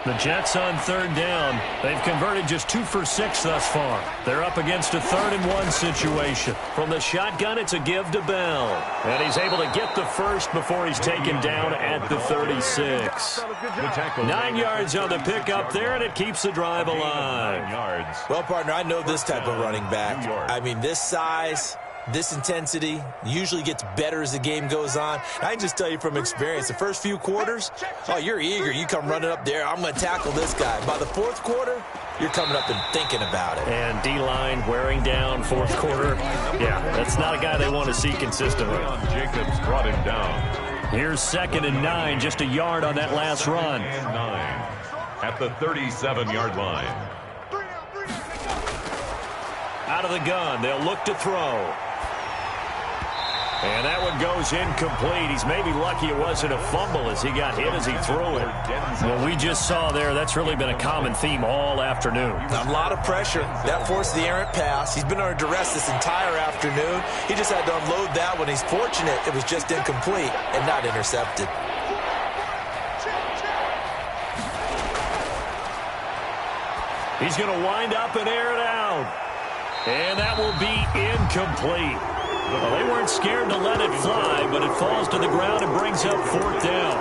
The Jets on 3rd down. They've converted just 2 for 6 thus far. They're up against a 3rd and 1 situation. From the shotgun, it's a give to Bell. And he's able to get the first before he's taken down at the 36. 9 yards on the pickup there, and it keeps the drive alive. 9 yards. Well, partner, I know this type of running back. I mean, this size, this intensity usually gets better as the game goes on. I can just tell you from experience, the first few quarters, oh, you're eager. You come running up there, I'm going to tackle this guy. By the 4th quarter, you're coming up and thinking about it. And D-line wearing down 4th quarter. Yeah, that's not a guy they want to see consistently. Jacobs brought him down. Here's 2nd and 9, just a yard on that last run. And 9 at the 37-yard line. Out of the gun, they'll look to throw. And that one goes incomplete. He's maybe lucky it wasn't a fumble as he got hit as he threw it. Well, we just saw there, that's really been a common theme all afternoon. A lot of pressure. That forced the errant pass. He's been under duress this entire afternoon. He just had to unload that one. He's fortunate it was just incomplete and not intercepted. He's going to wind up and air it out. And that will be incomplete. Well, they weren't scared to let it fly, but it falls to the ground and brings up 4th down.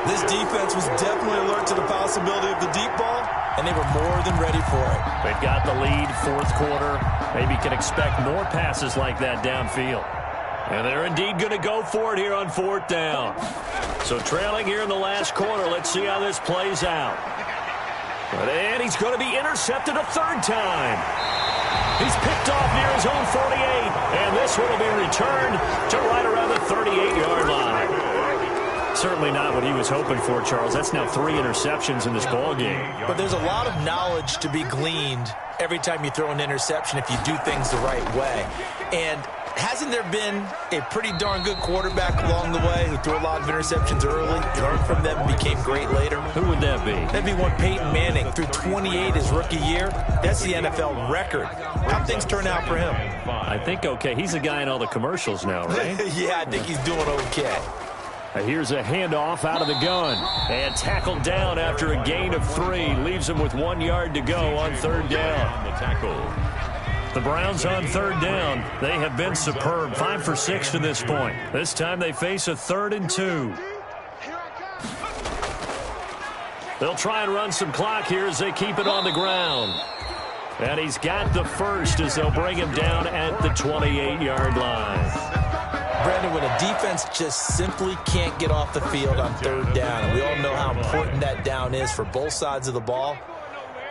This defense was definitely alert to the possibility of the deep ball, and they were more than ready for it. They've got the lead, 4th quarter. Maybe can expect more passes like that downfield. And they're indeed going to go for it here on 4th down. So trailing here in the last quarter, let's see how this plays out. And he's going to be intercepted a 3rd time. He's picked off near his own 48, and this one will be returned to right around the 38-yard line. Certainly not what he was hoping for, Charles. That's now 3 interceptions in this ball game. But there's a lot of knowledge to be gleaned every time you throw an interception if you do things the right way. And hasn't there been a pretty darn good quarterback along the way who threw a lot of interceptions early, learned from them, and became great later? Who would that be? That'd be one Peyton Manning. Threw 28 his rookie year. That's the NFL record. How'd things turn out for him? I think okay. He's a guy in all the commercials now, right? Yeah, I think he's doing okay. Here's a handoff out of the gun. And tackled down after a gain of 3. Leaves him with 1 yard to go on 3rd down. The tackle. The Browns on 3rd down. They have been superb. 5 for 6 to this point. This time they face a 3rd and 2. They'll try and run some clock here as they keep it on the ground. And he's got the first as they'll bring him down at the 28-yard line. Brandon, when a defense just simply can't get off the field on 3rd down, and we all know how important that down is for both sides of the ball,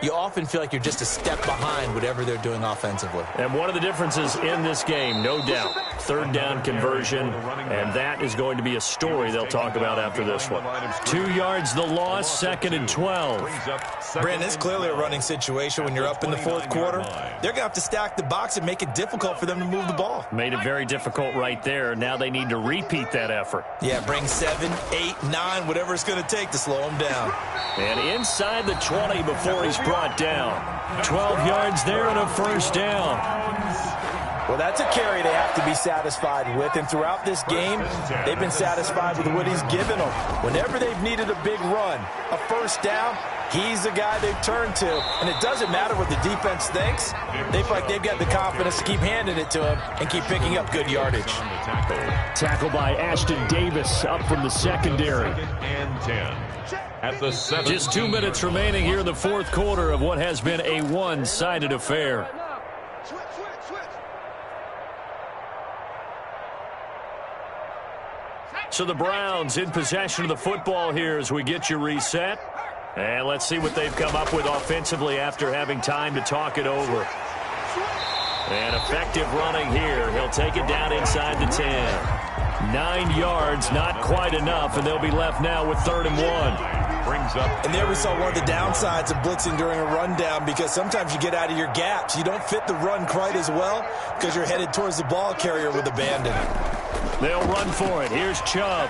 you often feel like you're just a step behind whatever they're doing offensively. And one of the differences in this game, no doubt, 3rd down conversion, and that is going to be a story they'll talk about after this one. 2 yards the loss, 2nd and 12. Brandon, it's clearly a running situation when you're up in the 4th quarter. They're going to have to stack the box and make it difficult for them to move the ball. Made it very difficult right there. Now they need to repeat that effort. Yeah, bring 7, 8, 9, whatever it's going to take to slow them down. And inside the 20 before he's brought down. 12 yards there and a 1st down. Well, that's a carry they have to be satisfied with, and throughout this game, they've been satisfied with what he's given them. Whenever they've needed a big run, a 1st down, he's the guy they've turned to, and it doesn't matter what the defense thinks. They feel like they've got the confidence to keep handing it to him and keep picking up good yardage. Tackle by Ashton Davis up from the secondary. And 10. At the 7. Just 2 minutes remaining here in the 4th quarter of what has been a one-sided affair. So the Browns in possession of the football here as we get you reset. And let's see what they've come up with offensively after having time to talk it over. And effective running here. He'll take it down inside the 10. 9 yards, not quite enough, and they'll be left now with 3rd and 1. Brings up. And there we saw one of the downsides of blitzing during a rundown, because sometimes you get out of your gaps. You don't fit the run quite as well because you're headed towards the ball carrier with abandon. They'll run for it. Here's Chubb.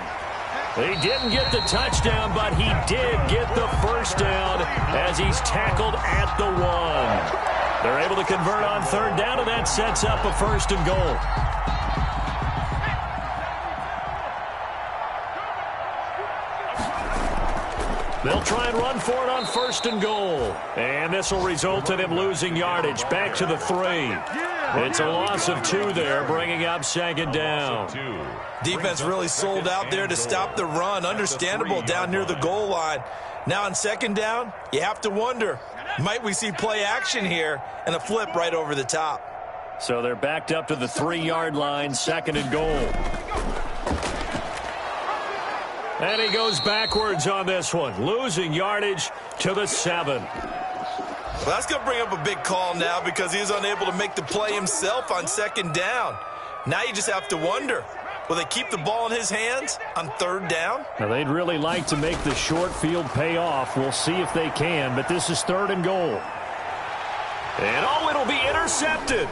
He didn't get the touchdown, but he did get the 1st down as he's tackled at the 1. They're able to convert on 3rd down, and that sets up a 1st and goal. They'll try and run for it on 1st and goal. And this will result in him losing yardage. Back to the 3. It's a loss of 2 there, bringing up 2nd down. Defense really sold out there to stop the run. Understandable down near the goal line. Now on 2nd down, you have to wonder, might we see play action here and a flip right over the top? So they're backed up to the 3-yard line, 2nd and goal. And he goes backwards on this one, losing yardage to the 7. Well, that's going to bring up a big call now because he's unable to make the play himself on 2nd down. Now you just have to wonder, will they keep the ball in his hands on 3rd down? Now they'd really like to make the short field pay off. We'll see if they can, but this is 3rd and goal. And it'll be intercepted.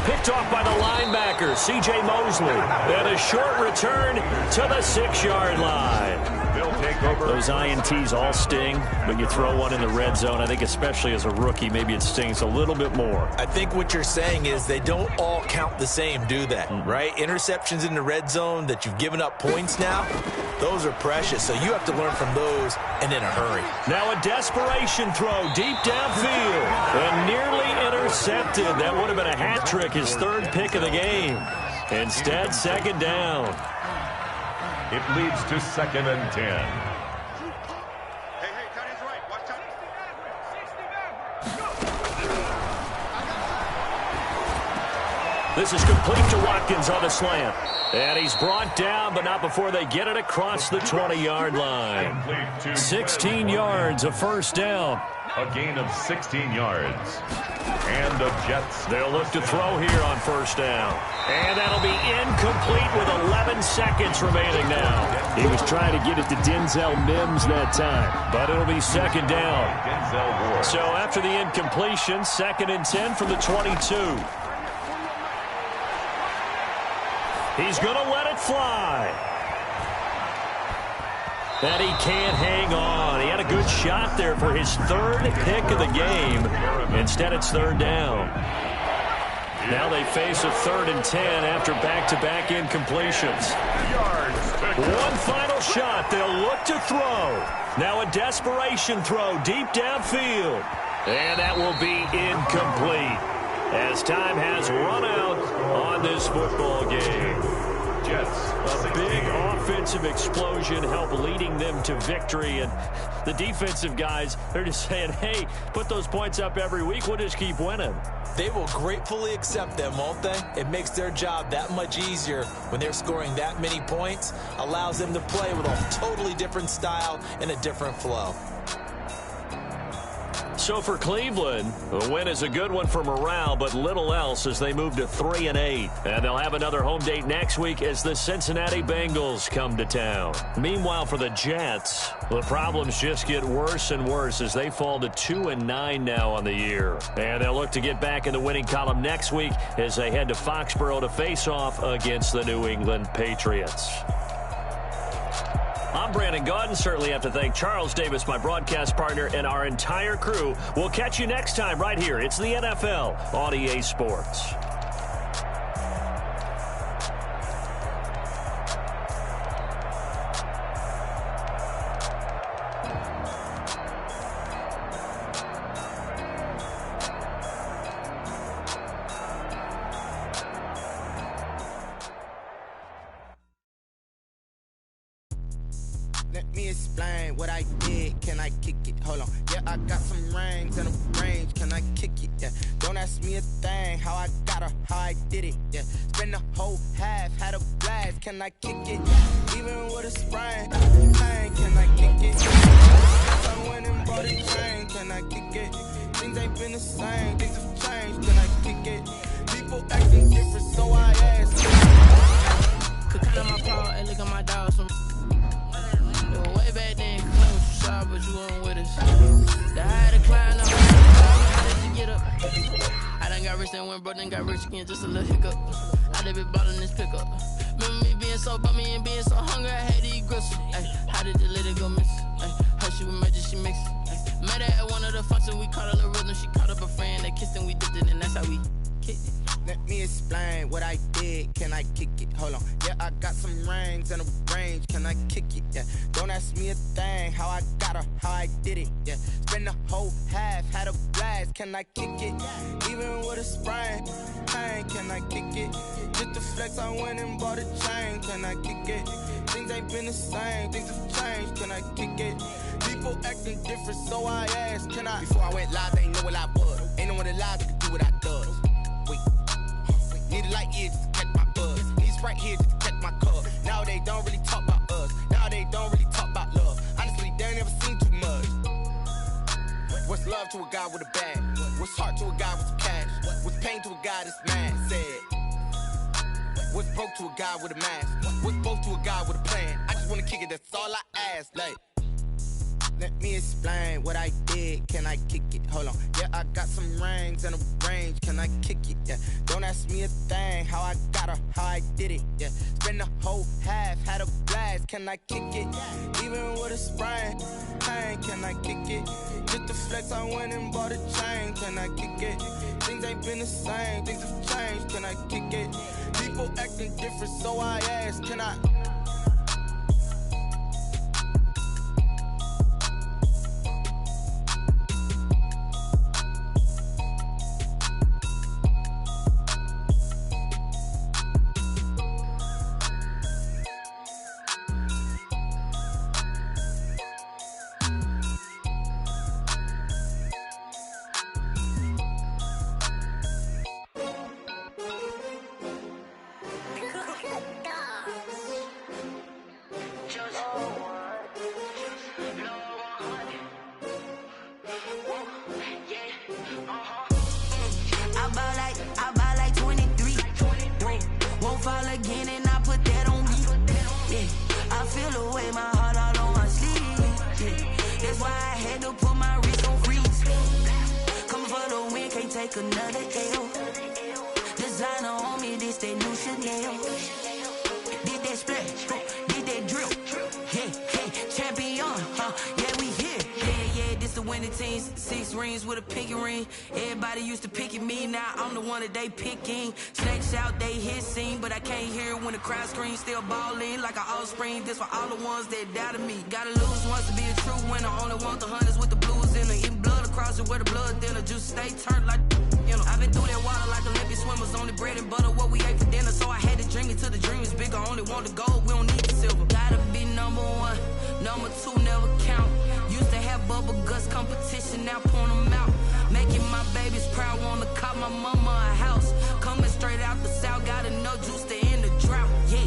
picked off by the linebacker, C.J. Mosley. And a short return to the 6-yard line. They'll take over. Those INTs all sting, but you throw one in the red zone. I think especially as a rookie, maybe it stings a little bit more. I think what you're saying is they don't all count the same, do they? Right? Interceptions in the red zone that you've given up points now, those are precious. So you have to learn from those and in a hurry. Now a desperation throw deep downfield and nearly intercepted. That would have been a hat trick, his third pick of the game. Instead, second down. It leads to 2nd and 10. Hey, cut his right. Watch out. This is complete to Watkins on the slant. And he's brought down, but not before they get it across the 20-yard line. 16 yards, a first down. A gain of 16 yards. And the Jets. They'll look to throw here on first down. And that'll be incomplete with 11 seconds remaining now. He was trying to get it to Denzel Mims that time, but it'll be second down. Denzel Ward. So after the incompletion, 2nd and 10 from the 22. He's going to let it fly. And he can't hang on. He had a good shot there for his third pick of the game. Instead, it's third down. Now they face a 3rd and 10 after back-to-back incompletions. One final shot. They'll look to throw. Now a desperation throw deep downfield. And that will be incomplete as time has run out on this football game. Jets. A big offensive explosion helped leading them to victory. And the defensive guys, they're just saying, hey, put those points up every week. We'll just keep winning. They will gratefully accept them, won't they? It makes their job that much easier when they're scoring that many points. Allows them to play with a totally different style and a different flow. So for Cleveland, the win is a good one for morale, but little else as they move to 3-8. And they'll have another home date next week as the Cincinnati Bengals come to town. Meanwhile, for the Jets, the problems just get worse and worse as they fall to 2-9 now on the year. And they'll look to get back in the winning column next week as they head to Foxborough to face off against the New England Patriots. I'm Brandon Gaudin. Certainly have to thank Charles Davis, my broadcast partner, and our entire crew. We'll catch you next time right here. It's the NFL on EA Sports. Let me explain what I did. Can I kick it? Hold on. Yeah, I got some rings and a range. Can I kick it? Yeah. Don't ask me a thing. How I got her, how I did it. Yeah. Spend the whole half, had a blast. Can I kick it? Even with a sprain. Pain, can I kick it? I went and bought a chain. Can I kick it? Things ain't been the same. Things have changed. Can I kick it? People acting different, so I asked. Could cut on my paw and look at my dog. Some way back then, claim what you saw, but you weren't with us. The high decline, how did you get up? I done got rich and went broke, then got rich again, just a little hiccup. I done been bought in this pickup. Remember me being so bummy and being so hungry, I had to eat gristle. Ay, how did you let it go miss? Ay, her she was magic, she mixed. Met her at one of the functions, we caught a little rhythm. She caught up a friend, they kissed and we dipped it, and that's how we kicked it. Let me explain what I did. Can I kick it? Hold on. Yeah, I got some rings and a range. Can I kick it? Yeah. Don't ask me a thing. How I got her, how I did it. Yeah. Spend the whole half, had a blast. Can I kick it? Even with a sprain. Pain, can I kick it? Just to flex, I went and bought a chain. Can I kick it? Things ain't been the same. Things have changed. Can I kick it? People acting different, so I asked. Can I? Before I went live, they ain't know what I was. Ain't no one alive that could do what I does. Wait. Need a light here just to catch my buzz. Need Sprite here just to catch my cup. Now they don't really talk about us. Now they don't really talk about love. Honestly, they ain't never seen too much. What's love to a guy with a bag? What's heart to a guy with some cash? What's pain to a guy that's mad? Said. What's broke to a guy with a mask? What's broke to a guy with a plan? I just wanna kick it, that's all I ask. Like, Let me explain what I did. Can I kick it? Hold on. Yeah, I got some rings and a range. Can I kick it? Yeah. Don't ask me a thing. How I got her, how I did it. Yeah. Spend the whole half, had a blast. Can I kick it? Even with a sprain. Pain, can I kick it? Just the flex, I went and bought a chain. Can I kick it? Things ain't been the same. Things have changed. Can I kick it? People acting different, so I ask. Can I? I buy like 23. Won't fall again and I put that on me. Yeah, I feel the way, my heart all on my sleeve. Yeah, that's why I had to put my wrist on freeze. Coming for the win, can't take another L. Designer on me, this that new Chanel. Did that splash, did that drill. Yeah, champion, yeah, we here. Yeah, this the winning team. 6 rings with a pinky ring. Everybody used to pick at me, now I'm the one that they picking. Snakes out, they hit scene, but I can't hear it when the crowd screams. Still balling like an offspring. This for all the ones that doubted me. Gotta lose once to be a true winner. Only want the hunters with the blues in it. Eating blood across it where the blood thinner. Just stay turned like, you know. I've been through that water like Olympic swimmers. Only bread and butter, what we ate for dinner. So I had to dream it till the dream is bigger. Only want the gold, we don't need the silver. Gotta be number 1, number 2 never count. Used to have bubble guts competition, now point them out. Making my babies proud, wanna call my mama a house. Coming straight out the south, got enough juice to end the drought. Yeah,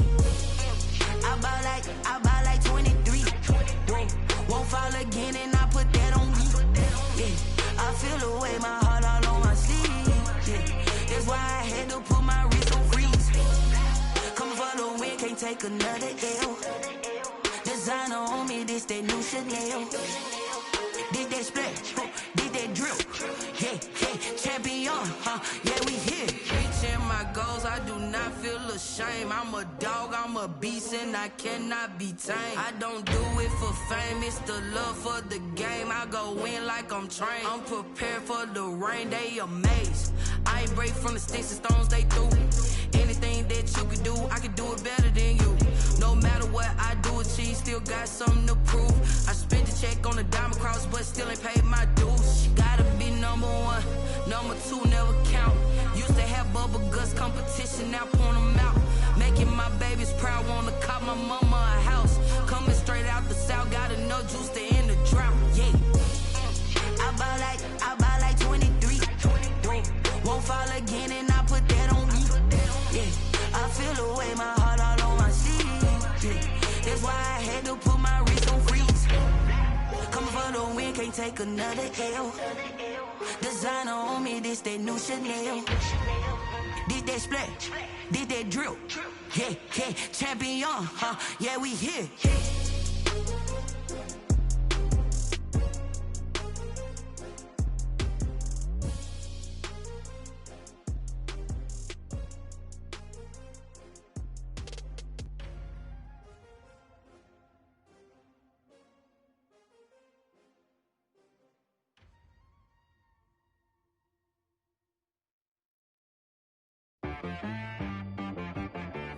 I buy like 23. Won't fall again and I put that on me. Yeah, I feel the way, my heart all on my sleeve. Yeah, that's why I had to put my wrist on freeze. Coming for the win, can't take another L. Designer on me, this that new Chanel. Did that splash, did that drill. Yeah, champion, yeah, we here. Reaching my goals, I do not feel ashamed. I'm a dog, I'm a beast, and I cannot be tamed. I don't do it for fame, it's the love for the game. I go in like I'm trained. I'm prepared for the rain, they amazed. I ain't break from the sticks and stones they threw. Anything that you could do, I could do it better than you. No matter what I do, achieve, still got something to prove. I spent the check on the diamond cross, but still ain't paid my dues. Gotta be number 1, number 2 never count. Used to have bubble guts competition, now point them out. Making my babies proud, wanna call my mama a house. Coming straight out the south, got enough juice to end the drought. Yeah, I buy like 23. Won't fall again and I put that on me. Yeah, I feel the way, my heart all on my sleeve. Yeah, that's why I had to put my wrist on freeze. Coming for the win, can't take another L. Designer on me, this that new Chanel. Did that splash, did that drill. Yeah, champion, yeah, we here.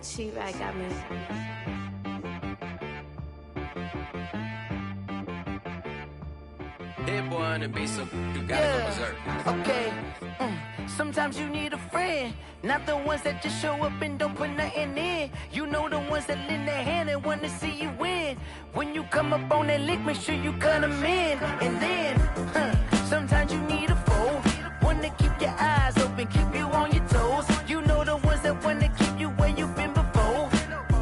She-Rag got me. Hit boy on the beat, so you gotta go berserk. Okay. Sometimes you need a friend, not the ones that just show up and don't put nothing in. You know the ones that lend their hand and want to see you win. When you come up on that lick, make sure you cut them in. And then, sometimes you need a foe, one to keep your eyes open, keep you on your toes. You know the ones that want to keep you where you've been before.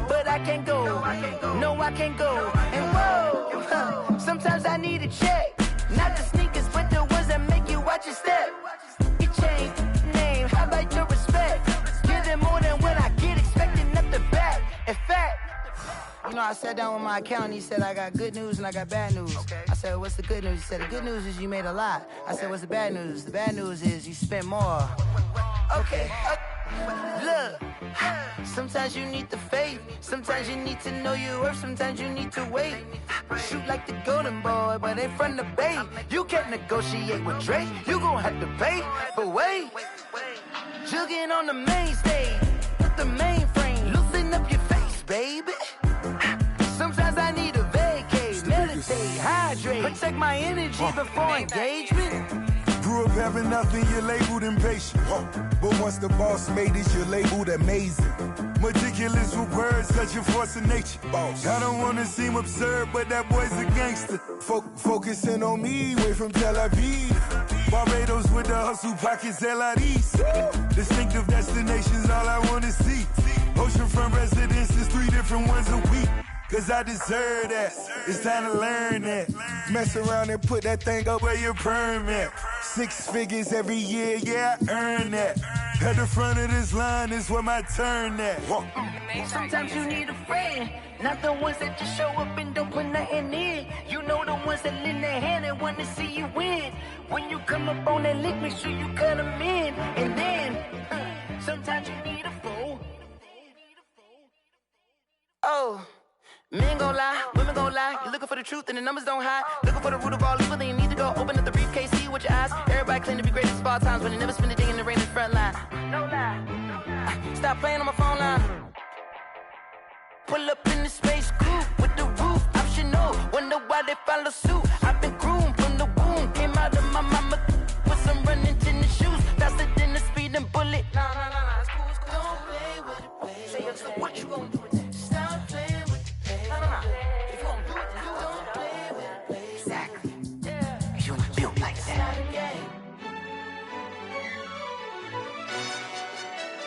But I can't go, no I can't go. And whoa, sometimes I need a check. Not the sneakers, but the ones that make you watch your step. You change name, how about your respect? Give them more than what I get, expecting up the back. In fact, no, I sat down with my accountant. He said, I got good news and I got bad news. Okay. I said, what's the good news? He said, the good news is you made a lot. I said, what's the bad news? The bad news is you spent more. Okay. Look, sometimes you need the faith. Sometimes you need to know your worth. Sometimes you need to wait. Shoot like the golden boy, but ain't from the bay. You can't negotiate with Drake. You gon' have to pay. But wait, jugging on the main stage with the mainframe. Loosen up your face, baby. Sometimes I need a vacate, meditate, hydrate, protect my energy before engagement. Grew up having nothing, you're labeled impatient. But once the boss made it, you're labeled amazing. Meticulous with words, such a force of nature. I don't wanna seem absurd, but that boy's a gangster. Focusing on me, way from Tel Aviv. Barbados with the hustle pockets, LIDs. Distinctive destinations, all I wanna see. Oceanfront residences, 3 different ones a week. Cause I deserve that, it's time to learn that. Mess around and put that thing up where your permit. 6 figures every year, yeah, I earn that. At the front of this line is where my turn at. Sometimes you need a friend, not the ones that just show up and don't put nothing in. You know the ones that lend their hand and want to see you win. When you come up on that lick, make sure you cut them in. And then, sometimes you need a fool. Oh. Men gon' lie, women gon' lie. You're looking for the truth and the numbers don't hide. Looking for the root of all evil, then you need to go open up the briefcase, see with your eyes. Everybody claim to be great at small times, but they never spend a day in the rain in the front line. No lie. Stop playing on my phone line. Pull up in the space coupe with the roof optional. Wonder why they follow suit. I've been groomed from the womb. Came out of my mama with some running tennis shoes. Faster than the speeding bullet. Nah, it's cool, it's cool. Don't play with it, baby. Say so what you gon' do with it? Stop playing with it. If you gon' do it, then you don't play with it, baby. Exactly. Yeah. You ain't built like that.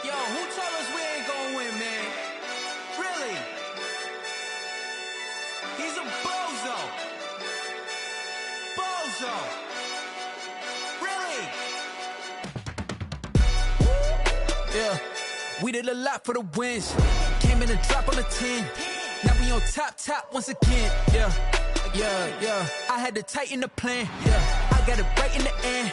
Yo, who told us we ain't gonna win, man? Really? He's a bozo. Bozo. Really? Yeah. We did a lot for the wins. Came in and drop on the 10. Now we on top once again, yeah. I had to tighten the plan, yeah. I got it right in the end,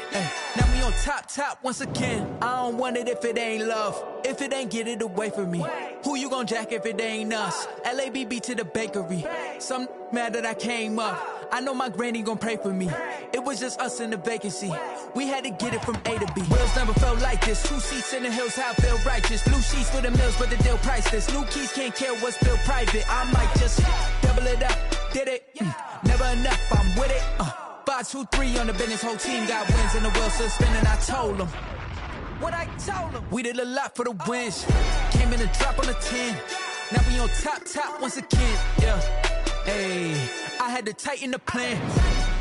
now we on top once again. I don't want it if it ain't love. If it ain't, get it away from me. Who you gon' jack if it ain't us? LABB to the bakery. Some mad that I came up. I know my granny gon' pray for me. It was just us in the vacancy. We had to get it from A to B. Wheels never felt like this. 2 seats in the hills, how I feel righteous. Blue sheets for the mills, but the deal priceless. New keys can't care what's built private. I might just double it up. Did it? Never enough, I'm with it. 5, 2, 3 on the business. Whole team got wins and the wheels still spinning. I told them what I told them. We did a lot for the wins. Came in and drop on the 10. Now we on top once again, yeah. Hey, I had to tighten the plan.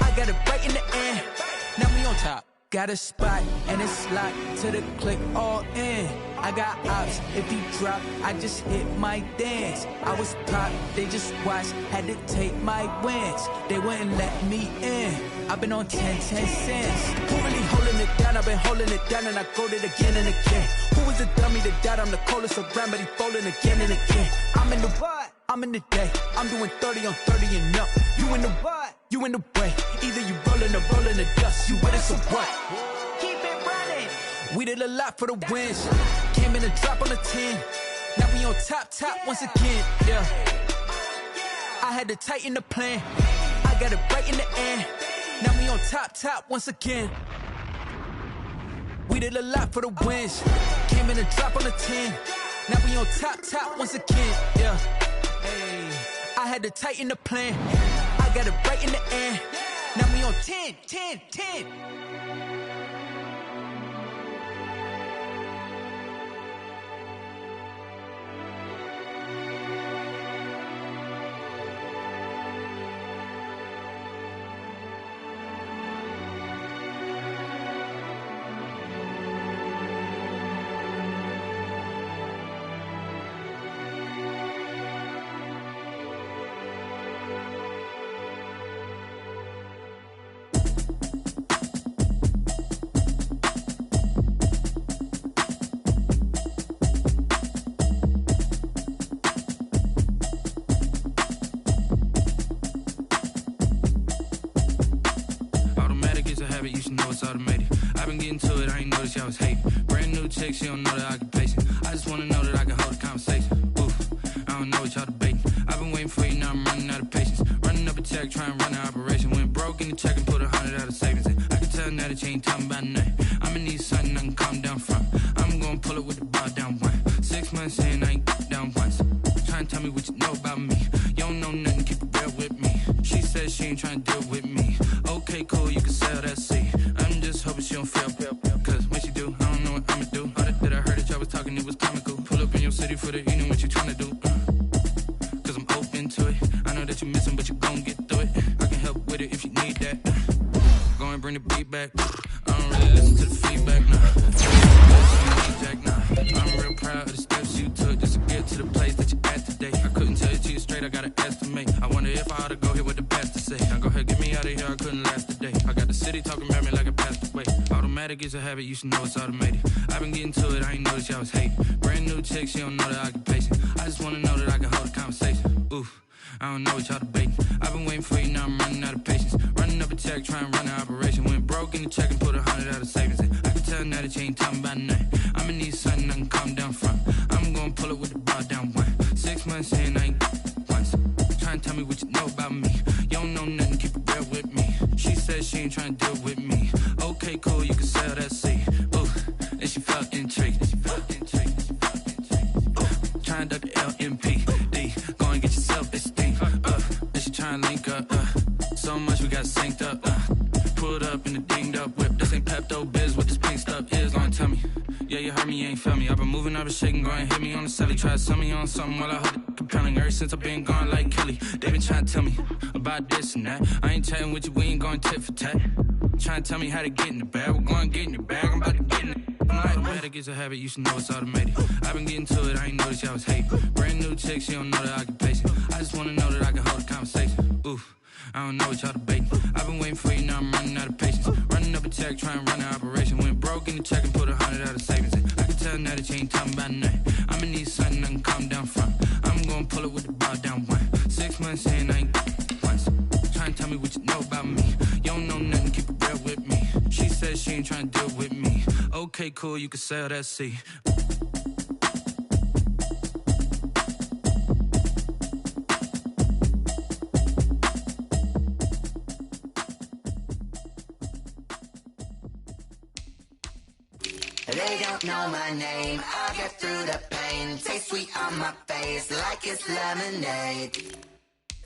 I got it right in the end. Now we on top. Got a spot and it's locked to the click all in. I got ops, if he drop, I just hit my dance. I was pop, they just watched, had to take my wins. They wouldn't let me in. I've been on 10 cents. Who really holding it down? I've been holding it down and I go it again and again. Who was the dummy that died? I'm the coldest around, but he folding again and again. I'm in the what? I'm in the day. I'm doing 30 on 30 and up. You in the what? You in the way. Either you rolling or rolling the dust. You with us or what? Keep it running. We did a lot for the wins. Came in and drop on the 10. Now we on top once again, yeah. I had to tighten the plan. I got it right in the end. Now we on top once again. We did a lot for the wins. Came in and drop on the 10. Now we on top once again, yeah. Hey, I had to tighten the plan. I got it right in the end. Now we on 10. it's automated. I've been getting to it, I ain't noticed y'all was hating. Brand new chick, she don't know the occupation. I just wanna know that I can hold a conversation. Oof, I don't know what y'all debating. I've been waiting for you, now I'm running out of patience. Running up a check, trying to run an operation. Went broke in the check and put 100 out of savings in. I can tell now that you ain't talking about nothing. I'ma need something I can calm down from. I'm gonna pull it with the bar down one. 6 months in, I ain't down once. Trying to tell me what you know about me. You don't know nothing, keep it real with me. She says she ain't trying to deal with me. Okay, cool, you can sell that seat. I'm just hoping she don't feel. Cause when she do, I don't know what I'ma do. All that I heard that y'all was talking, it was comical. Pull up in your city for the evening, what you trying to do? Cause I'm open to it. I know that you missing, but you gon' get through it. I can help with it if you need that. Go and bring the beat back. I don't really listen to the feedback, nah. I'm real proud of the steps you took just to get to the place that you're at today. I couldn't tell it to you straight, I gotta estimate. I wonder if I ought to go here with the best to say. Now go ahead, get me out of here, I couldn't last today. I got the city talking about me like I passed away. Automatic is a habit, you should know it's automated. I've been getting to it, I ain't noticed y'all was hating. Brand new chick, she don't know the occupation. I just wanna know that I can hold a conversation. Oof, I don't know what y'all debating. I've been waiting for you, now I'm running out of patience. Running up a check, trying to run an operation. Went broke in the check and put 100 out of savings in. I can tell now that you ain't talking about nothing. I'ma need something I can calm down from. I'm gonna pull it with the bar down one. 6 months in, I ain't once. Trying to tell me what you know about me. You don't know nothing, keep it real with me. She says she ain't trying to deal with me. Okay, cool, you can sell that seat. Ooh, and she felt intrigued. Trying to duck the LMPD. Go and get your self-esteem. And she trying to link up. So much we got synced up. Pulled up in the dinged up whip. This ain't Pepto-Biz, what this pink stuff is. Gonna tell me. Yeah, you heard me, you ain't felt me. I've been moving, I've been shaking, go and hit me on the celly. Try to sell me on something while I hold it compelling. Ever since I've been gone like Kelly, they been trying to tell me about this and that. I ain't chatting with you, we ain't going tit for tat. Trying to tell me how to get in the bag. We're going to get in your bag, I'm about to get in it. Automatic is a habit, you should know it's automated. I've been getting to it, I ain't noticed y'all was hating. Brand new chick, she don't know the occupation. I just wanna know that I can hold a conversation. Oof, I don't know what y'all debating. I've been waiting for you, now I'm running out of patience. Running up a check, trying to run an operation. Went broke in the check and put 100 out of savings in. I can tell now that you ain't talking about nothing. I'ma need something I can calm down from. I'm gonna pull it with the bar down one. 6 months in, I ain't once. Trying to tell me what you know about me. You don't know nothing, keep it real with me. She says she ain't trying to deal with me. Okay, cool, you can sell that seat. They don't know my name, I'll get through the pain. Taste sweet on my face like it's lemonade.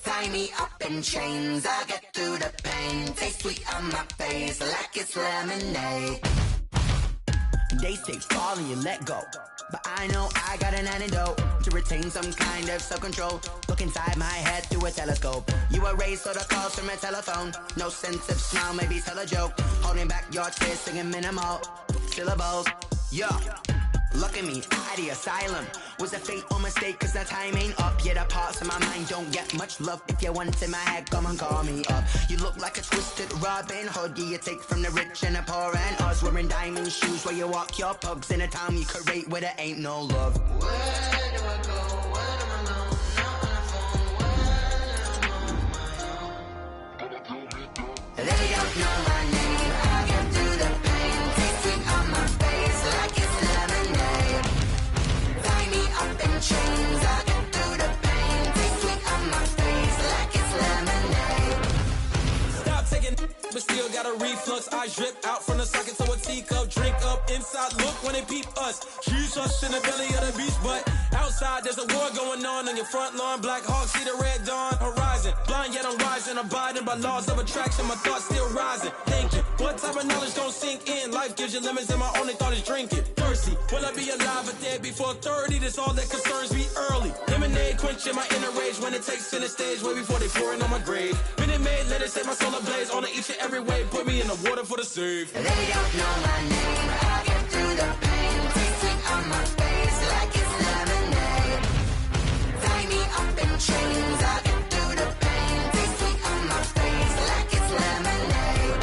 Tie me up in chains, I'll get through the pain. Taste sweet on my face like it's lemonade. They say fall and you let go, but I know I got an antidote to retain some kind of self-control. Look inside my head through a telescope. You erase all the calls from a telephone. No sense of smile, maybe tell a joke. Holding back your tears, singing minimal syllables. Yo, look at me, out of the asylum. Was a fate or mistake, cause the time ain't up. Yeah, the parts of my mind don't get much love. If you want in my head, come and call me up. You look like a twisted Robin Hood. Yeah, you take from the rich and the poor and us. Wearing diamond shoes where you walk your pugs. In a town you create where there ain't no love. Where do I go? Where am I now? Not on the phone. Where am I now? They don't know my name. I get through the pain. Taste sweet on my face like it's lemonade. Tie me up in chains. I get through the pain. Taste sweet on my face like it's lemonade. Stop taking, but still got a reflux. I drip out from the socket to a teacup. Drink up inside. Look when they peep us. Jesus in the belly of the beast, but outside there's a war going on your front lawn. Black Hawk see the red dawn horizon. Blind yet I'm rising, abiding by laws of attraction. My thoughts still rising. Thinking, what type of knowledge gon' sink in? Life gives you lemons and my only thought is drinking. Thirsty, will I be alive or dead before 30? That's all that concerns me early. Lemonade quenching my inner rage when it takes center stage way before they pouring on my grave. Minute Maid, let it set my soul ablaze on each and every way. Put me in the water for the save. They don't know my name. I get through the pain. Taste sweet on my face like it's lemonade. Tie me up in chains. I get through the pain. Taste sweet on my face like it's lemonade.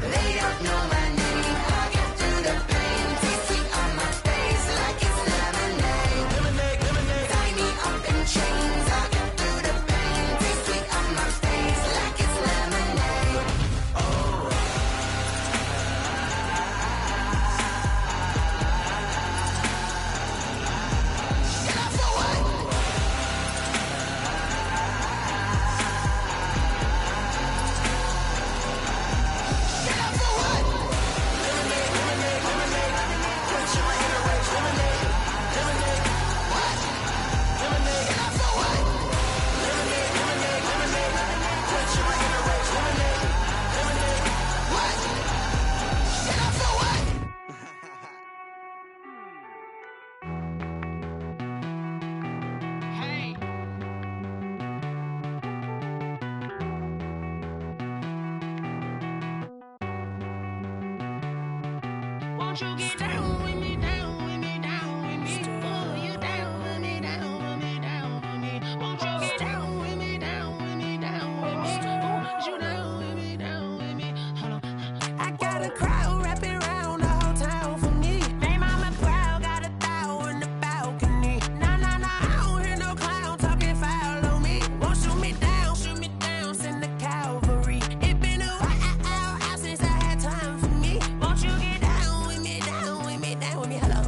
They don't know my name. I get through the pain. Taste sweet on my face like it's lemonade. Tie me up in chains. I get through the pain. Taste sweet on my face like it's lemonade. Oh. Won't you get down with me, down with me, down with me? Oh, you down with me, down with me, down with me. Won't you get down with me, down with me, down with me? Oh, you down with me, down with me? Hold on. I got a crowd wrapping around the whole town for me. They mama proud, got a thou in the balcony. Nah, nah, nah, I don't hear no clown talking foul on me. Won't shoot me down, send the cavalry. It been a while since I had time for me. Won't you get down with me, down with me, down with me? Hello.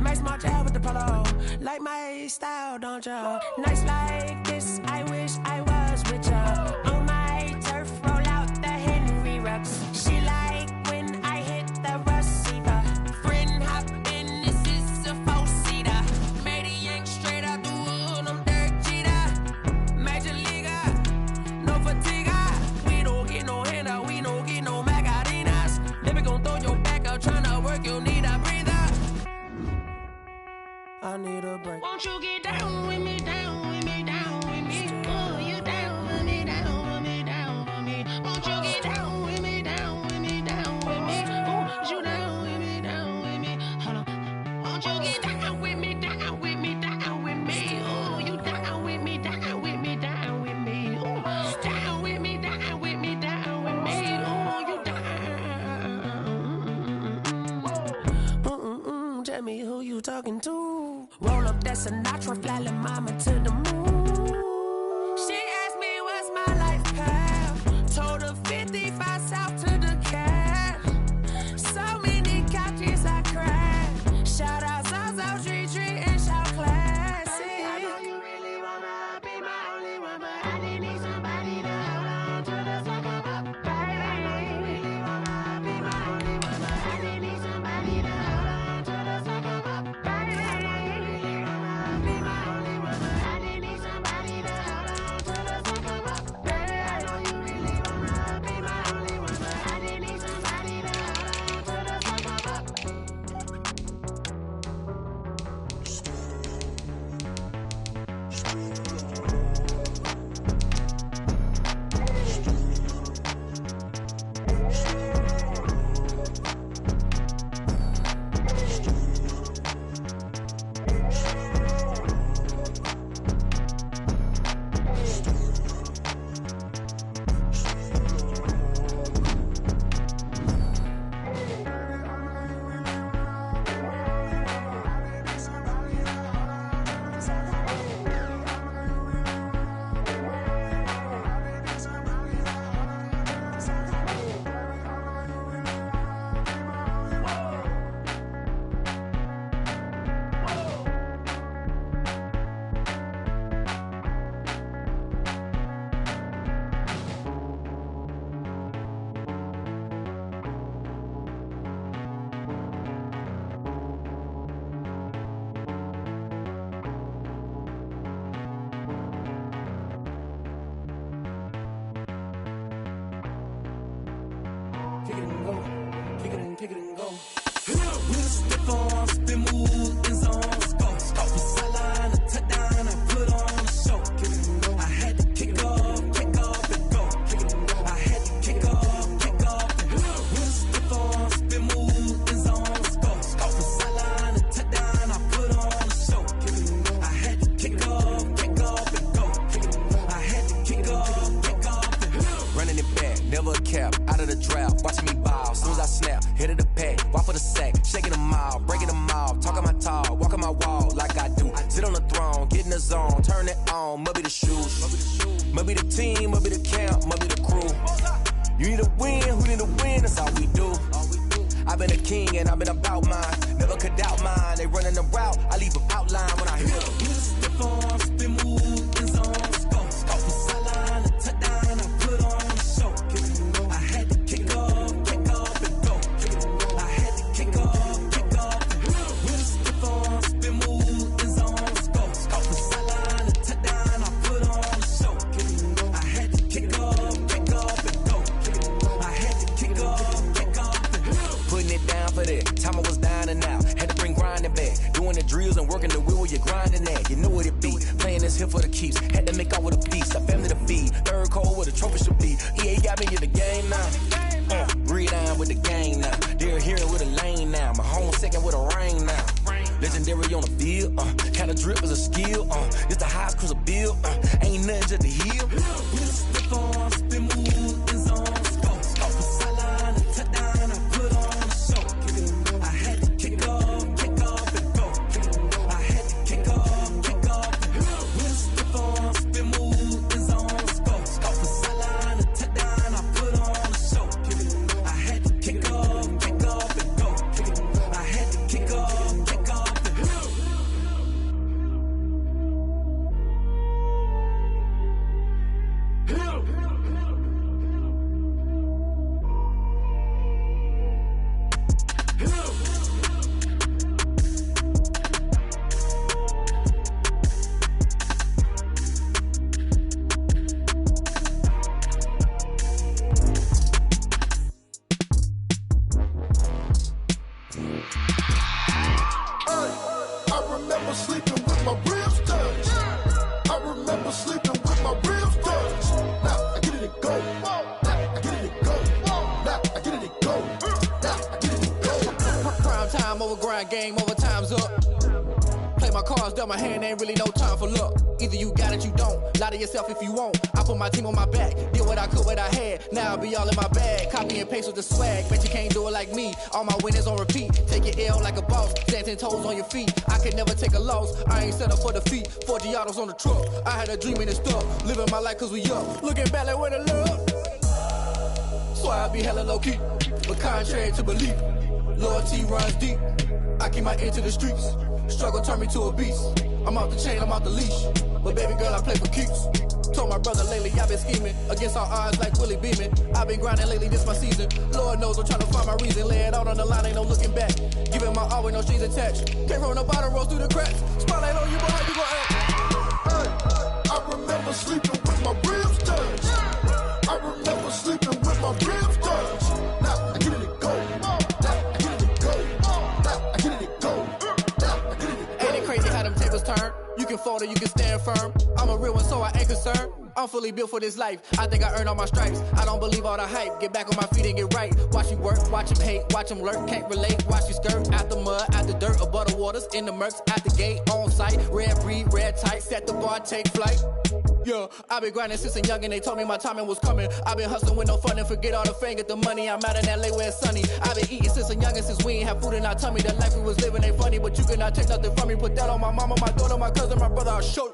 Max March out with the polo. Like my style, don't y'all? Nights like this, I wish I was with y'all. On my turf, roll out the Henry Rux. She like when I hit the receiver. Friend hop in, this is a four-seater. Made a yank straight out the wood, I'm Derek Jeter. Major leaguer, no fatigue. We don't get no handout, we don't get no Macarinas. Never gon' throw your back out, tryna work, you need a breather. I need a break. Won't you get down with me, down with me, down with me? Oh, you down with me, down with me, down with me? Won't you get down with me, down with me, down with me? Oh, you down with me, down with me? Hold on. Won't you get down with me, down with me, down with me? Oh, you down with me, down with me, down with me? Oh, down with me, down with me, down with me? Oh, you down. Tell me who you talking to. Roll up that Sinatra, fly la mama to the moon. She asked me what's my life path. Told her 55 south to the cab. So many couches I crashed. Shout out South Street and shout classy. I know you really wanna be my only one, but I didn't need somebody to hold on to the second up. Baby, I know you really wanna be my only one, but I didn't need somebody to hold on to the second up. Baby, I know you really wanna be my only one, but I didn't need somebody to hold on to the second up. Baby, I know you really wanna be my only one, but I didn't need somebody to hold on to the second up. Kick it and go. Kick it and go. With a stiff arm, spin move, in zone, let's go. From sideline to touchdown, I put on a show. Kick it and go. I had to kick off and go. Kick it and go. I had to kick off and go. With a stiff arm, spin move, in zone, let's go. From sideline to touchdown, I put on a show. Kick it and go. I had to kick off and go. Kick it and go. I had to kick off and go. Running it back, never a cap, out of the draft, watching me ball. Soon as I snap, hit of the pack, walk for the sack, shaking them out, breaking them off, talking my talk, walking my wall like I do. Sit on the throne, get in the zone, turn it on, maybe the shoes, maybe the team, maybe the camp, maybe the crew. You need a win, who need a win, that's all we do. I've been a king and I've been about mine, never could doubt mine. They running the route, I leave them outline when I hit them. With a stiff arm, spin move, in zone, let's go. From sideline to touchdown, I put on a show. Kick it and go. I had to kick off and go. Kick it and go. I had to kick off and go. With a stiff arm, spin move, in zone, let's go. From sideline to touchdown, I put on a show. Kick it and go. I had to kick off and go. Kick it and go. I had to kick off and go. Putting it down for that, time I was down and out, had to bring grinding back, doing the drills and working the wheel where you're grinding at, you know what it be, playing this here for the keeps, had to make all with a piece, a family to feed, third cold where the trophy should be, EA got me in the game now, breathe down with the gang now, they're here with a lane now, my home with a ring now. Legendary on the field, kinda drip is a skill, it's the highest cruise a bill, ain't nothing just to heal. Slip on, spin move, in zone, scope. Off the sideline, and touchdown, I put on a show. I had to kick off and go. I had to kick off and go. Slip on, spin move, in zone, scope. Off the sideline, and touchdown, I put on a show. I had to kick off and go. I had to kick off. Game over, time's up. Play my cards, dealt my hand, ain't really no time for luck. Either you got it, you don't. Lie to yourself if you won't. I put my team on my back, did what I could, what I had. Now I'll be all in my bag. Copy and paste with the swag. Bet you can't do it like me. All my winners on repeat. Take your L like a boss. Stand 10 toes on your feet. I could never take a loss. I ain't set up for defeat. 4 Giottos on the truck. I had a dream and it's stuck. Living my life cause we up. Looking back like where the love. So I be hella low key. But contrary to belief, loyalty runs deep. I keep my ear to the streets. Struggle turn me to a beast. I'm out the chain, I'm out the leash. But baby girl, I play for keeps. Told my brother lately, I've been scheming. Against all odds like Willie Beeman. I've been grinding lately, this my season. Lord knows I'm trying to find my reason. Lay it out on the line, ain't no looking back. Giving my all with no strings attached. Can't roll no bottom, roll through the cracks. Spotlight on you, boy, how you gon' act? Hey, I remember sleeping with my ribs touched. I remember sleeping with my ribs touched. Now I get it go. Turn. You can fold or you can stand firm. I'm a real one, so I ain't concerned. I'm fully built for this life. I think I earned all my stripes. I don't believe all the hype. Get back on my feet and get right. Watch you work, watch him hate, watch him lurk. Can't relate, watch you skirt. Out the mud, out the dirt, above the waters, in the murks, out the gate, on site. Red breed, red tight, set the bar, take flight. Yeah, I've been grinding since a young and they told me my timing was coming. I've been hustling with no fun and forget all the fame, get the money. I'm out in LA where it's sunny. I've been eating since a young and since we ain't have food in our tummy. The life we was living ain't funny, but you cannot take nothing from me. Put that on my mama, my daughter, my cousin, my brother, I'll show you.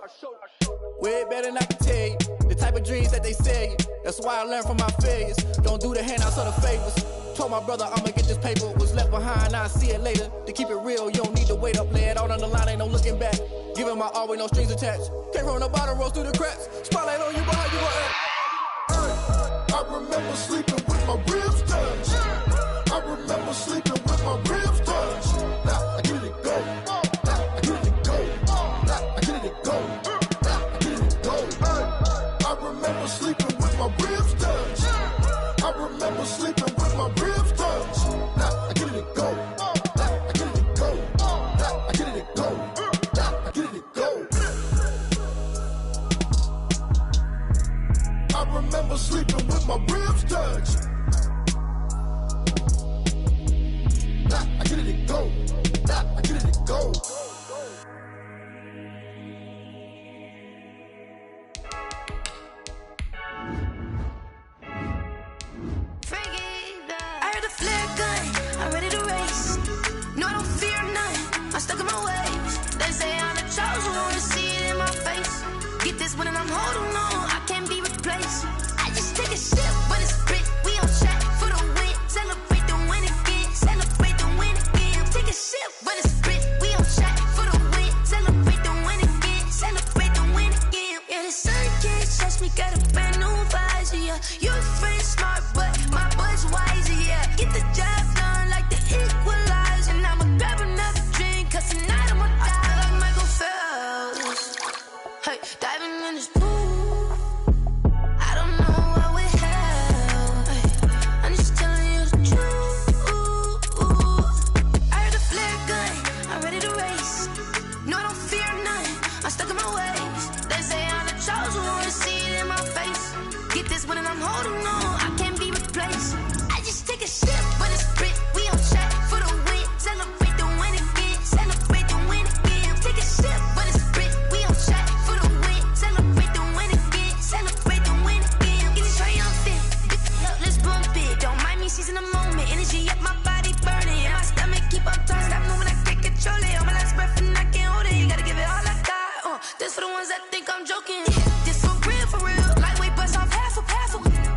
Way better than I can tell you. The type of dreams that they sell you. That's why I learned from my failures. Don't do the handouts or the favors. Told my brother I'ma get this paper. Was left behind, I'll see it later. To keep it real, you don't need to wait up. Lay it out on the line, ain't no looking back. Giving my all with no strings attached. Can't roll no bottom, roll through the cracks. Spotlight on you, boy, how you gon' act? I remember sleeping with my ribs touched. I remember sleeping with my ribs touched. Now I get it go. Now I get it go. Now I get it go. Now I get it go. I remember sleeping with my ribs touched. I remember sleeping with my ribs touched. Now I get it go. Now I get it go. Now I get it go. Now I get it go. I remember sleeping with my ribs touched. Now I get it go. Now I get it go. I heard the flare gun, I'm ready to race. No, I don't fear none, I'm stuck in my ways. They say I'm the chosen one, to see it in my face. Get this one and I'm holding on, I can't be replaced. I just take a sip, but it's split, we on track for the win. Celebrate the win again, celebrate the win again. Take a sip, but it's split, we on track for the win. Celebrate the win again, celebrate the win again. Yeah, the sun can't touch me, got a brand new visor, yeah. You're friend smart, but my boy's wiser, yeah. Get the job done like the equalizer. And I'ma grab another drink, cause tonight I'ma die like Michael Phelps. Hey, diving in this pool, I don't know what we have. Hey, I'm just telling you the truth. I heard the flare gun, I'm ready to race. No, I don't fear none, I'm stuck in my ways. They say I'm the chosen one, to see it in my face. Get this one and I'm holding on, I can't be replaced. I just take a sip, but it's split, we on track for the win. Celebrate the win she's in the moment. Energy up, my body burning. And my stomach keep up turning. Stop moving, I can't control it. On my last breath and I can't hold it. You gotta give it all I got. This for the ones that think I'm joking. This for real. Lightweight bust off half a.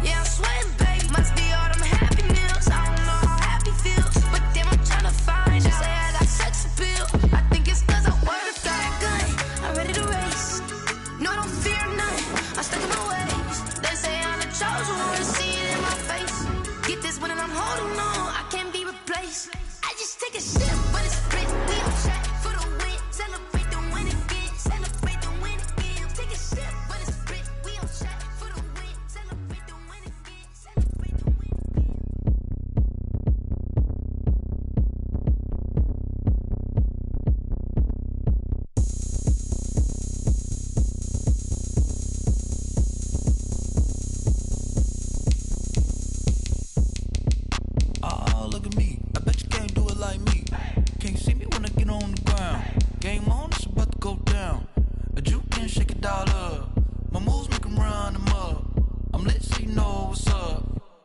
Yeah, I'm sweating, baby. Must be all them happy meals. I don't know how happy feels, but damn, I'm tryna find out. Say I got sex appeal. I think it's 'cause I work that gun. I'm ready to race. No, don't fear nothing. I'm stuck in my ways. They say I'm the chosen one. See it in my face. Get this one and I'm holding on. I can't be replaced. I just take a sip, but it's split. We on track for the win. Celebrate the win again. Celebrate the win again. Take a sip, but it's split. We on track for the win. Celebrate the win again. Celebrate the win again. Oh, look at me. I bet you can't do it like me. Can't see me when I get on the ground. Game on, it's about to go down. A juke and shake it all up. My moves make 'em run them up. I'm lit so you know what's up.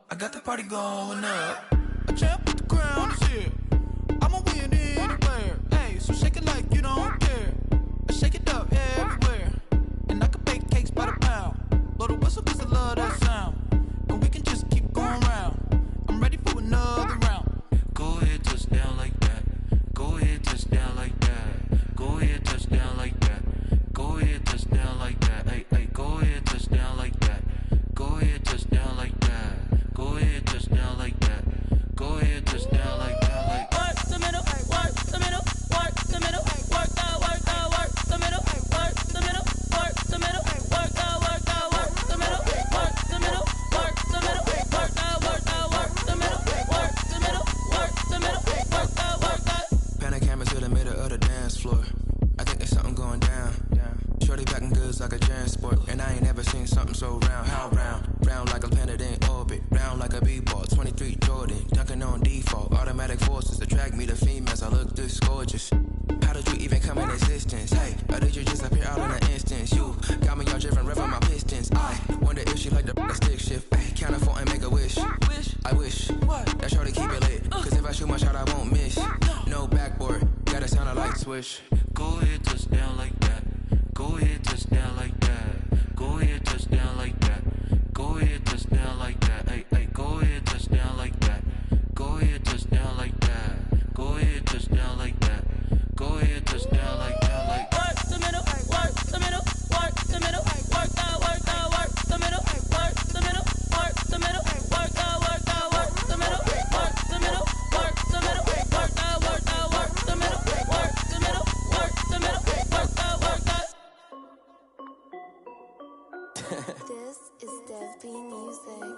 I got the party going up. A champ with the crown is here. I'ma win anywhere. Hey, so shake it like you don't care. I shake it up everywhere. And I can bake cakes by the pound. Blow the whistle 'cause I love that sound. And we can just keep going round. I'm ready for another round. Go ahead, touch down like that. Go ahead, touch down like that. Go ahead, touch down like that. Go ahead, touch down like that. Hey, hey, go ahead, touch down like that. Go ahead, touch down like that. Go ahead, touch down like that. Go ahead, touch down like that. Like work the middle, work the middle, work the middle, work the middle, work the middle, work the middle, work the middle, work the middle, work the middle, work the middle, work the middle, work the middle. Pan a camera to the middle of the dance floor. I think there's something going down. Shorty backing goods like a transport. And I ain't never seen something so round. How round? Round like a planet in orbit. Round like a b-ball. 23 Jordan. Dunking on default. Automatic forces attract me to females. I look this gorgeous. How did you even come in existence? Hey, or did you just appear out in an instance? You got me all driven, revving my pistons. I wonder if she like the stick shift. Ay, count a four and make a wish. I wish that shorty keep it lit. Cause if I shoot my shot, I won't miss. No backboard, gotta sound a light switch. go ahead, touch down like that. Go ahead, touch down like that. Go ahead, touch down like that. Go ahead, touch down like that. Hey, hey, go ahead, touch down like that. Go ahead, touch down like that. Go ahead, touch down like that. Go ahead, touch down like that. Like work the middle, work the middle, work the middle, work the middle, work the middle, work the middle, work the middle, work the middle, work the middle, work the middle, work the middle, work the middle, This is Dev B Music.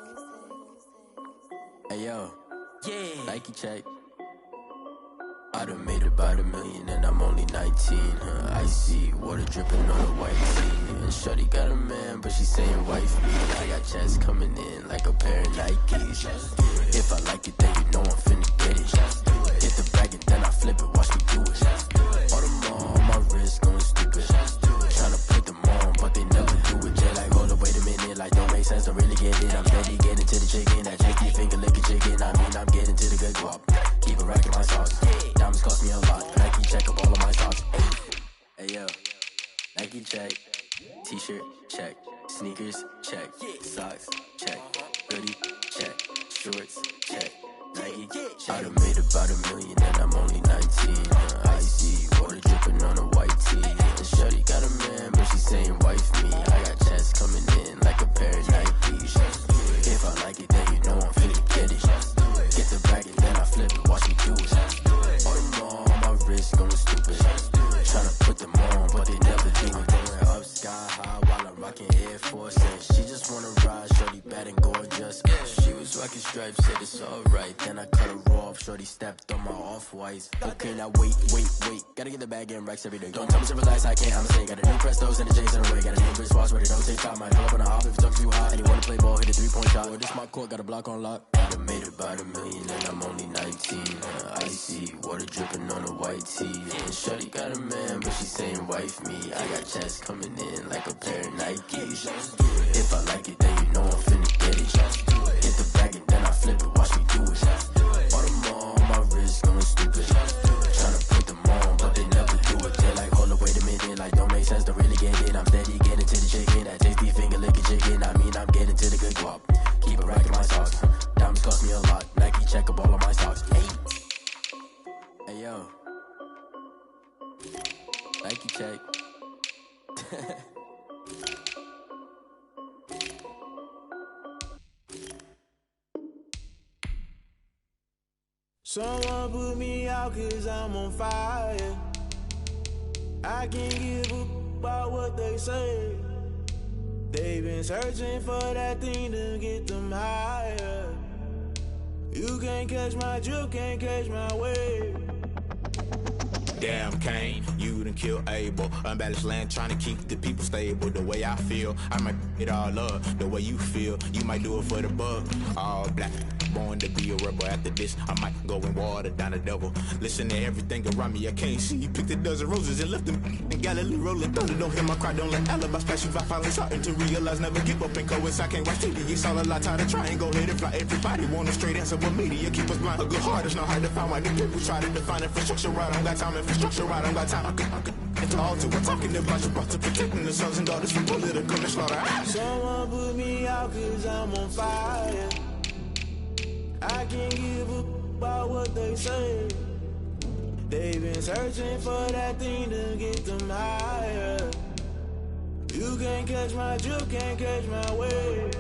Hey yo, yeah, Nike check. I done made about $1 million and I'm only 19. Icy water dripping on a white tee. And shorty got a man, but she saying wife me. I got checks coming in like a pair of Nikes. If I like it, then you know I'm finna get it. Hit the bag and then I flip it, watch me do it. All them on my wrist going stupid. Tryna put them on, but they never do it. Jay like, hold up, wait a minute, like don't make sense, don't really get it. I'm steady getting to the chicken, that chicky finger licking chicken. I mean, I'm getting to the good guap. Keep it racking my sauce. Diamonds cost me a lot. Nike check up all of my socks. Hey yo, Nike check. T-shirt check. Sneakers check. Socks check. Hoodie check. Shorts check. Nike check. I done made about $1 million and I'm only 19. Icy water dripping on a white tee. And shorty got a man, but she saying wife me. I got checks coming in like a pair of Nikes. If I like it, then you know I'm finna get it. Get the bag and then I flip it, watch me do it. All them on my wrist going stupid. Tryna put them on, but they never do it. Going up sky high while I'm rocking Air Force. And she just wanna ride, shorty bad and gorgeous. She was rocking stripes, said it's alright. Then I cut her off, shorty stepped on my off-whites. Okay, now wait. Gotta get the bag and racks every day. Don't tell me to relax, I can't, I'ma say. Got a new Prestos and the J's in the way. Got a new wristwatch, but it don't take time. Might pull up on the hop if it's too hot. And you wanna play ball, hit a 3-point shot. Or this my court, got a block on lock. I done made about $1 million and I'm only 19. Icy water dripping on a white tee. And shorty got a man, but she saying wife me. I got checks coming in like a pair of Nikes. If I like it, then you know I'm finna get it. Get the bag and then I flip it, watch me do it. swap. Keep a rack in my socks. Diamonds cost me a lot. Nike check up all of my stocks. Hey yo. Nike check. Someone put me out 'cause I'm on fire. I can't give a about what they say. They've been searching for that thing to get them higher. You can't catch my drip, can't catch my wave. Damn, Kane, you done kill Abel. Unbalanced land, trying to keep the people stable. The way I feel, I might it all up. The way you feel, you might do it for the bug. All black, born to be a rebel. After this, I might go and water down the devil. Listen to everything around me, I can't see. You picked a dozen roses and left them in Galilee rolling thunder. Don't hear my cry, don't let alibis pass you by. Finally starting to realize, never give up and coincide. Can't watch TV, it's all a lot. Tired of trying, go ahead and fly. Everybody want a straight answer, but media keep us blind. A good heart is not hard to find. Why the people try to define infrastructure right? I don't got time, infrastructure right, I don't got time. I could it's all to we're talking about you, brought to protecting the sons and daughters from political and slaughter. Someone put me out 'cause I'm on fire. I can't give a about what they say. They've been searching for that thing to get them higher. You can't catch my drip, can't catch my wave.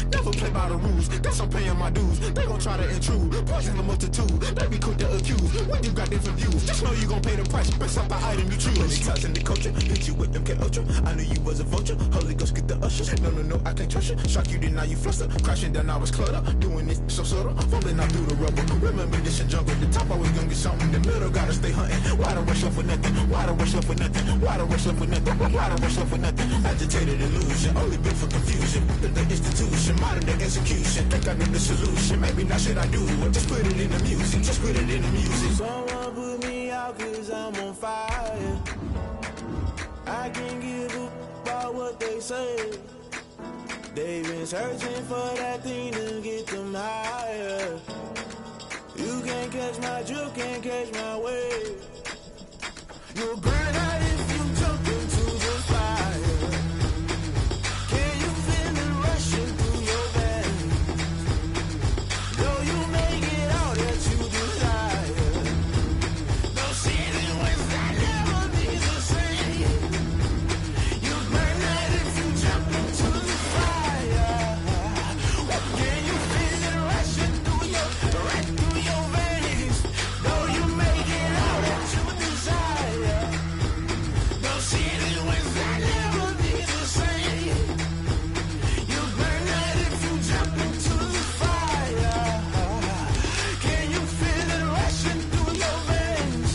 Never play by the rules, guess I'm paying my dues. They gon' try to intrude, poison the multitude. They be quick to accuse, when you got different views. Just know you gon' pay the price, based off the item you choose. Many times in the culture, hit you with them K-Ultra. I knew you was a vulture, Holy Ghost get the usher. No, I can't trust you. Shock you, then now you fluster. Crashing down, I was cluttered. Doing this so subtle, fumbling out through the rubble. Remember this and jungle, the top always gonna get something. The middle gotta stay hunting. Why the rush left with nothing? Why the rush left with nothing? Why the rush left with nothing? Why the rush left with nothing? Agitated illusion, only built for confusion. The institution, modern day execution. Think I know the solution. Maybe not should I do it? Just put it in the music. Just put it in the music. Someone put me out 'cause I'm on fire. I can't give a about what they say. They've been searching for that thing to get them higher. You can't catch my drip, can't catch my wave. You'll burn out if you jump into the fire. Can you feel it rushing through your veins? Though you make it all that you desire. No ceiling was that never be the same. You burn out if you jump into the fire. Can you feel it rushing through your veins? Though you make it all that you desire. No ceiling was that never be the same. You burn out if you jump into the fire. Can you feel it rushing through your veins?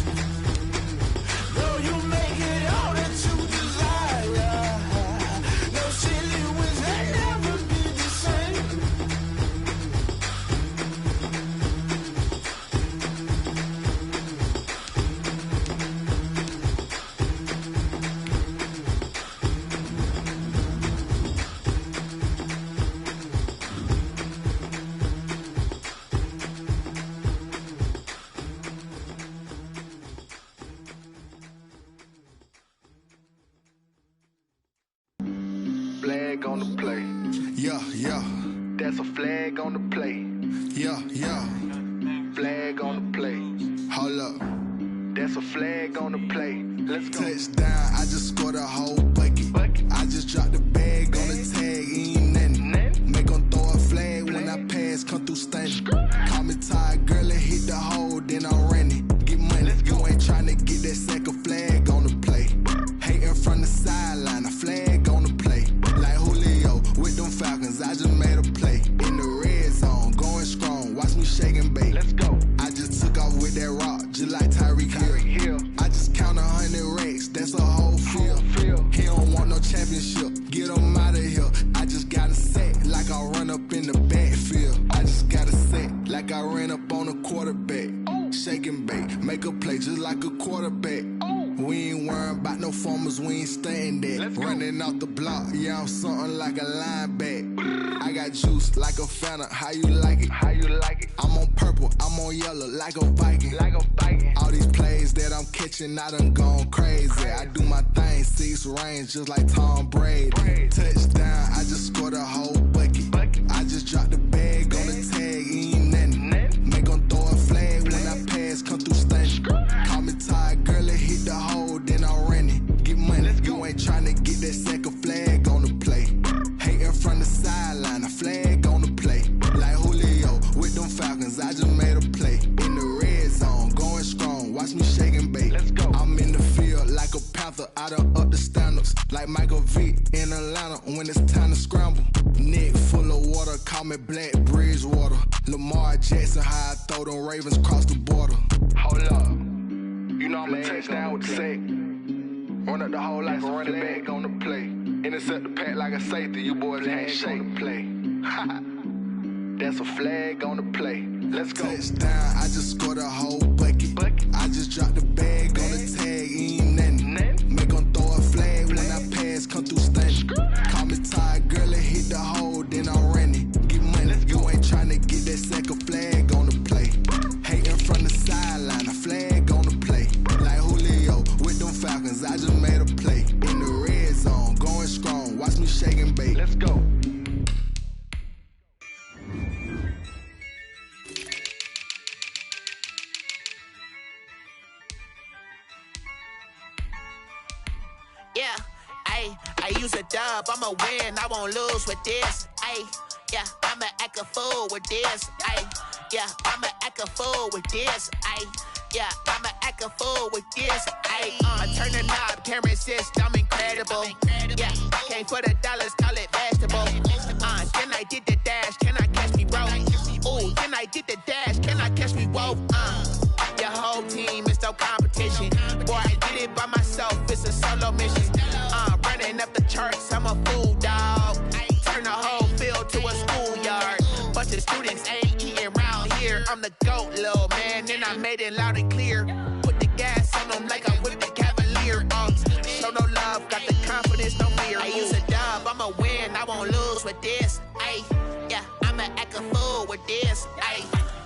Though you make it all that you desire. No ceiling was that never be the same. Flag on the play. Yeah. That's a flag on the play. Yeah. Flag on the play. Hold up. That's a flag on the play. Let's go. Touchdown, I just scored a whole bucket. I just dropped the bag on the tag, ain't nothing. Make 'em throw a flag when I pass, come through stunning. Call me tired, girl, and hit the hole, then I'm running. Get money, you ain't tryna get that second flag on the play. Hating from the sideline, a flag on the play. Like Julio with them Falcons, I just made a play. In the red zone, going strong, watch me shake and bake. Let's go. I just took off with that rock, just like Tyreek Hill. I just count 100 racks, that's a whole field. He don't want no championship, get him out of here. I just got a set, like I run up in the backfield. I just got a set, like I ran up on a quarterback. Shake and bake, make a play just like a quarterback. We ain't worrying about no formers, we ain't staying there. Running off the block, yeah, I'm something like a linebacker. I got juice like a Fanta, how you like it? How you like it? I'm on purple, I'm on yellow, like a Viking. Like a Viking. All these plays that I'm catching, I done gone crazy. I do my thing, 6 range, just like Tom Brady. Touchdown, I just scored a whole bucket. I just dropped the bag on the tag, ain't nothing. Make 'em throw a flag when I pass, come through stunning. Call me tired, girl, it hit the hole, then I ran it. Get money, you ain't tryna get that second flag on the play. Hating from the sideline, a flag on the play. Like Julio with them Falcons, I just made a play. In the red zone, going strong, watch me shake and bake. I'm in the field like a panther, I done up the standards. Like Michael Vick in Atlanta when it's time to scramble. Neck full of water, call me Black Bridgewater. Lamar Jackson, how I throw them Ravens cross the border. Hold up, you know I'm a touchdown with the sack. Run up the whole life, run it back on the play. Intercept the pack like a safety, you boys ain't shake the play. That's a flag on the play. Let's go. Touchdown, I just scored a whole bucket. I just dropped the bag on the tag, ain't nothing. Make 'em throw a flag when I pass, come through stunning. Call me tired, girl, it hit the hole, then I ran it. Get money, you ain't tryna get that second flag on the play. Hating from the sideline, a flag on the play. Like Julio with them Falcons, I just made a play. In the red zone, going strong, watch me shake and bake. Let's go. Yeah, I use a dub, I'ma win, I won't lose with this. Yeah, I'ma act a fool with this. Yeah, I'ma act a fool with this. Yeah, I'ma act a fool with this. Turn the knob, camera assist, I'm incredible. Yeah, came for the dollars, call it vegetable. Then I did the dash, can I catch me, bro? Ooh, then I did the dash, can I catch me, whoa? Your whole team is no competition. Boy, I did it by myself, it's a solo mission. Running up the charts, I'm a fool, dog. Turn the whole field to a schoolyard. Bunch of students ain't eating round here. I'm the GOAT, little man, and I made it loud and clear. Put the gas on them like I whipped the Cavalier. Show no love, got the confidence, no fear. I use a dub, I'ma win, I won't lose with this. Yeah, I'ma act a fool with this.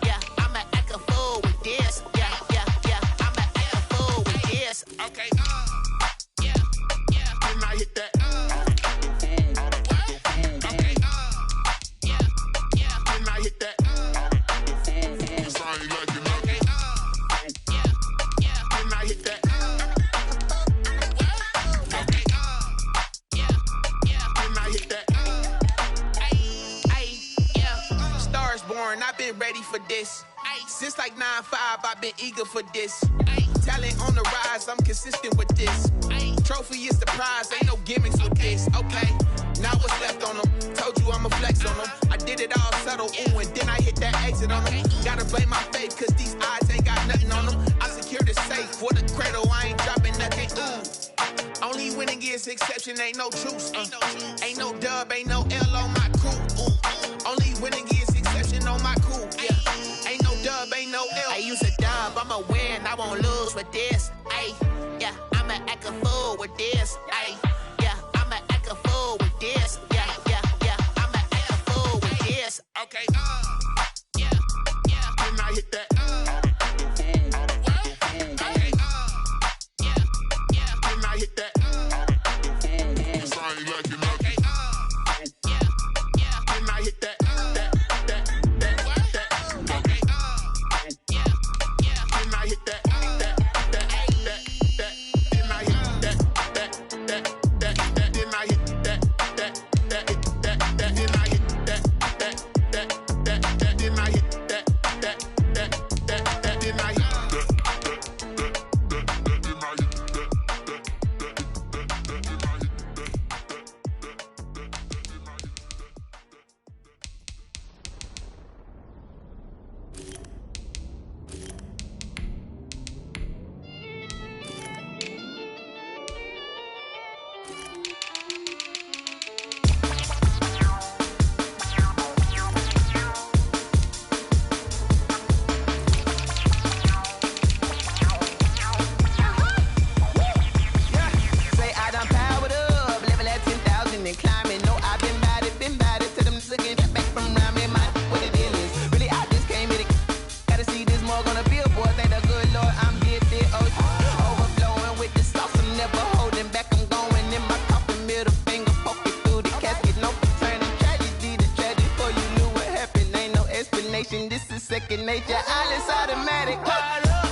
Yeah, I'ma act a fool with this. Yeah, I'ma act a fool with this. Okay, yeah, when I hit that. Okay, yeah, when I hit that. Cause I ain't like it. Okay, yeah, when I hit that. Okay, yeah, when I hit that. Yeah, Stars born, I've been ready for this. Since like 9-5, I've been eager for this. Talent on the rise, I'm consistent with this. Trophy is the prize, ain't no gimmicks with this. Okay, now what's left on them? Told you I'ma flex on them. I did it all subtle, ooh, and then I hit that exit on them. Gotta blame my faith, cause these odds ain't got nothing on them. I secure the safe for the cradle, I ain't dropping nothing, ooh. Only winning is exception, ain't no truce. Ain't no dub, ain't no L on my crew. Only winning is exception on my crew. Yeah, ain't no dub, ain't no L. I use a dub, I'ma win, I won't lose with this. Yeah, I'ma act a fool with this. Yeah, I'ma act a fool with this. Yeah, I'ma act a fool with this. Okay, yeah, when I hit that. Okay, yeah, when I hit that. Cause I ain't like it. Okay, yeah, when I hit that. Okay, yeah, when I hit that. second nature. All is automatic. Powered up.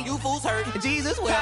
You fools hurt. Jesus will.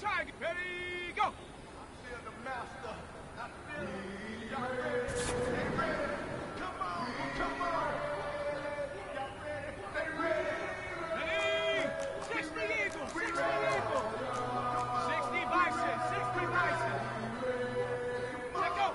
Tiger. Ready, go. I feel the master. I feel him. Y'all ready? Stay ready. Come on, come on. Y'all ready? Stay ready. Ready. 60 Eagles, 60 Eagles. 60 Bison, 60 Bison. Let go.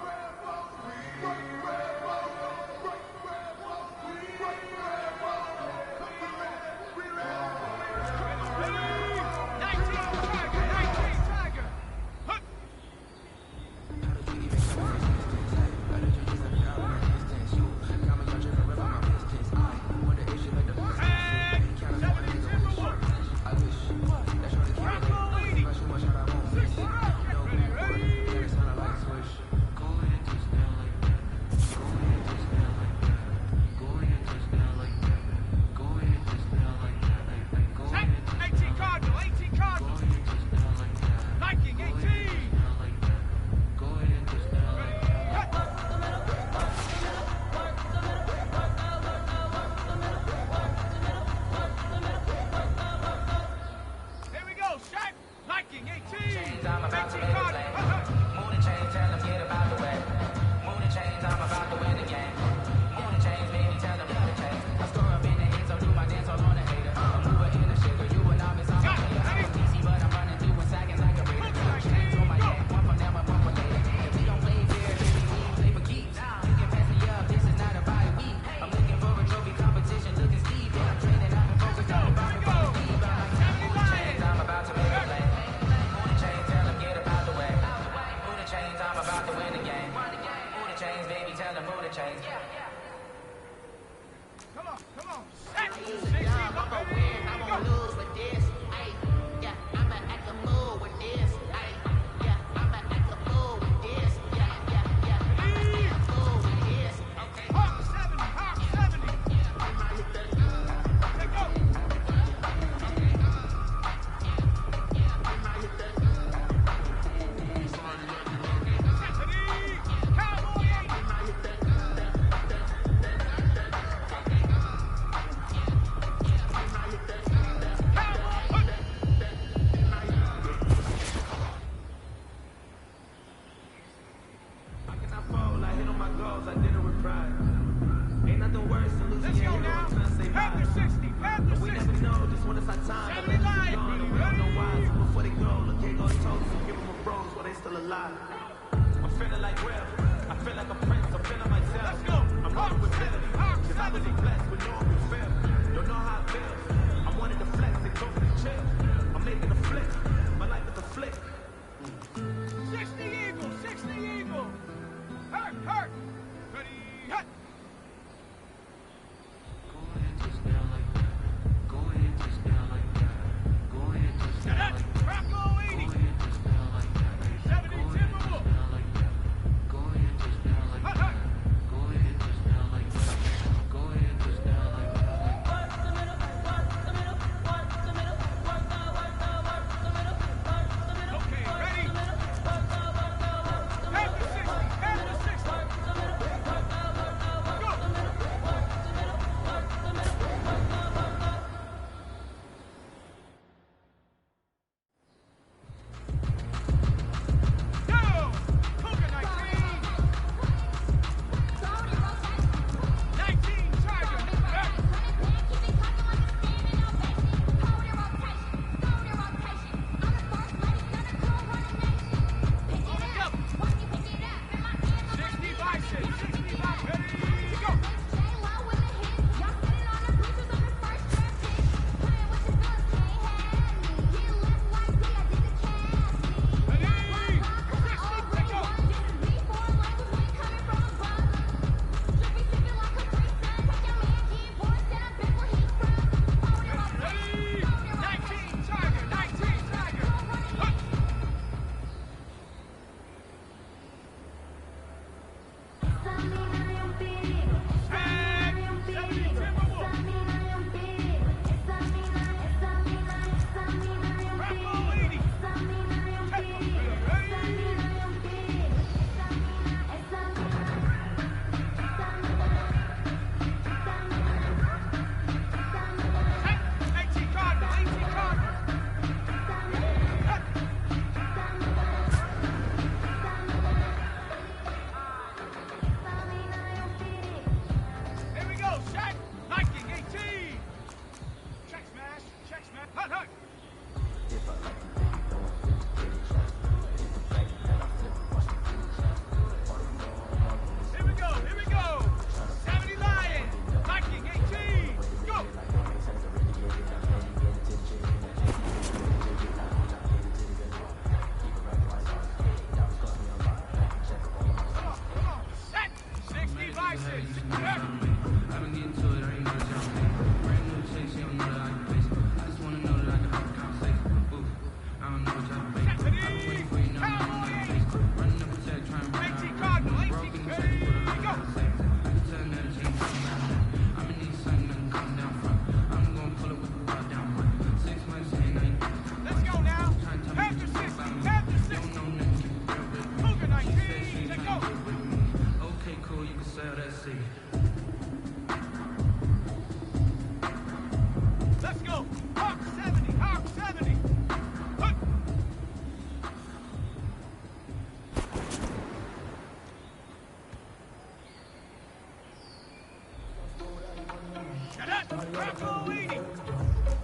Bravo 80.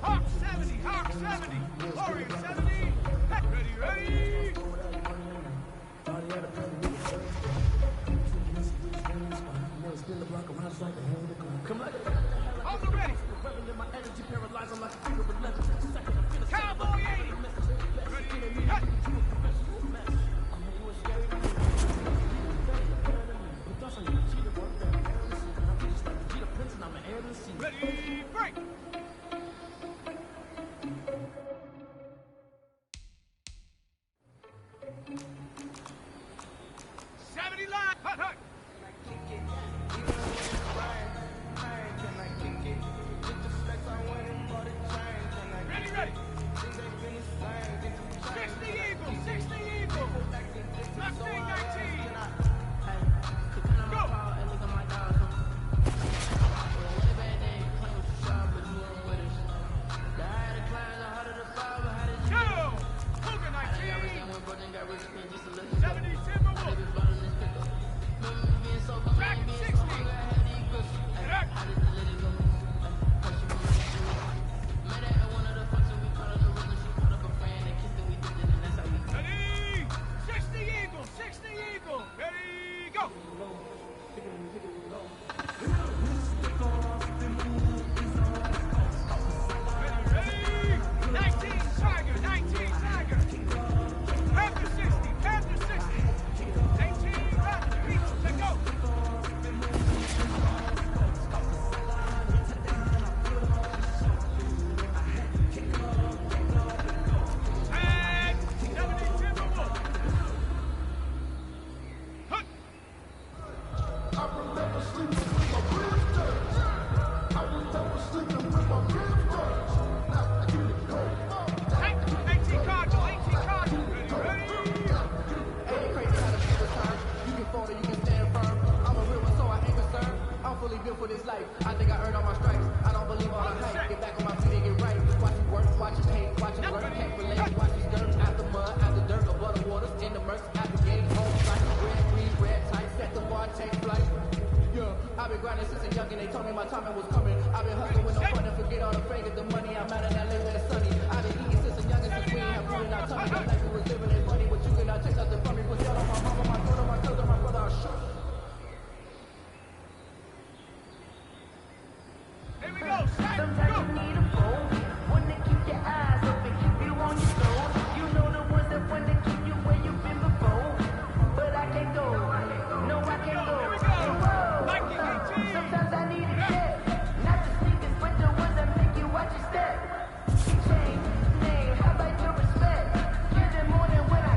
Hawk 70. Hawk 70. Warrior 70. Ready, ready. On the ready. Cowboy 80. Ready, hut. Ready, break. Line, hut, hut. Ready, ready. 60 Eagle, 60 Eagle. Mustang 19. Go. Go. Cougar 19. 70 Timberwolf. Back 60. Ready? 60 Eagle, 60 Eagle. Ready, go. Ready? 19 Tiger, 19 Tiger. Panther 60, Panther 60. 18 Panther, reach, let go. And 70 Timberwolf. Hut. I remember sleeping with my ribs touched. I remember sleeping with my ribs touched. Now I get it go. 18 Cardinal, 18 Cardinal. Ready, ready. Hey, crazy how the people turn. You can fall or you can stand firm. I'm a real one, so I ain't concerned. I'm fully built for this life. I think I earned all my stripes. I don't believe all the hype. Get back on my feet and get right. Watch you work, watch you hate, watch you work, can't relate. Watch you skirt out the mud, out the dirt, above the waters, in the murks, out the game, home, like red, green, red, tight, set the bar, take flight. Yeah, I've been grinding since a youngin', they told me my timing was coming. I've been hustling with no fun and forget all the fake of the money. I'm out in LA where it's sunny. I've been eating since a youngin', since we ain't have food in our tummy. The life we was living ain't funny, but you cannot take nothing from me. Put that on my mama, my daughter, my cousin, my brother, I'll shoot. Here we go, set, Sometimes you need a phone, one to keep your eyes open, keep you on your toes. You know the ones that want to keep you where you've been before. But I can't go, no I can't go. Sometimes I need a check, not the sneakers, but the ones that make you watch your step. Change name, how about your respect? Give them more than what I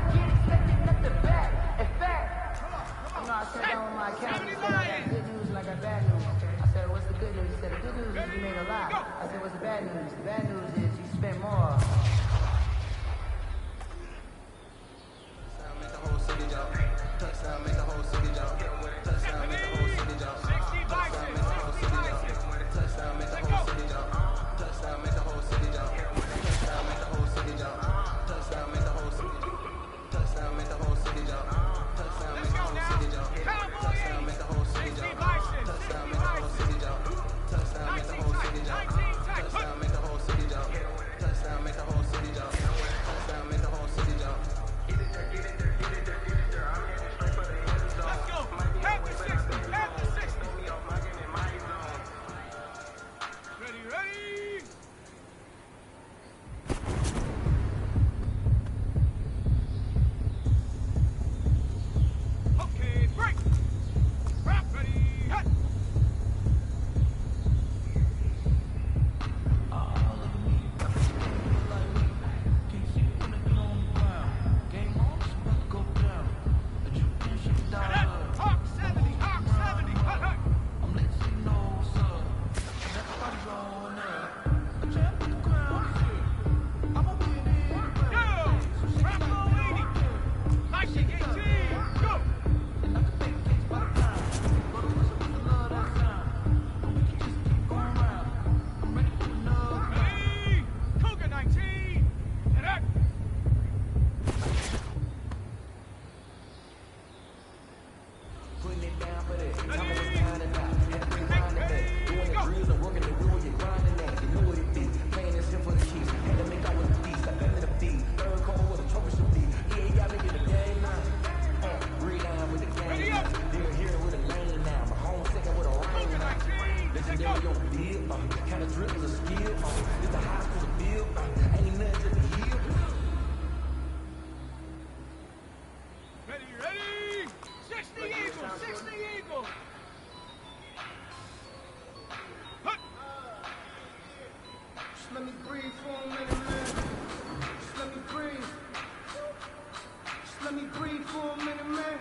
let me breathe for a minute, man.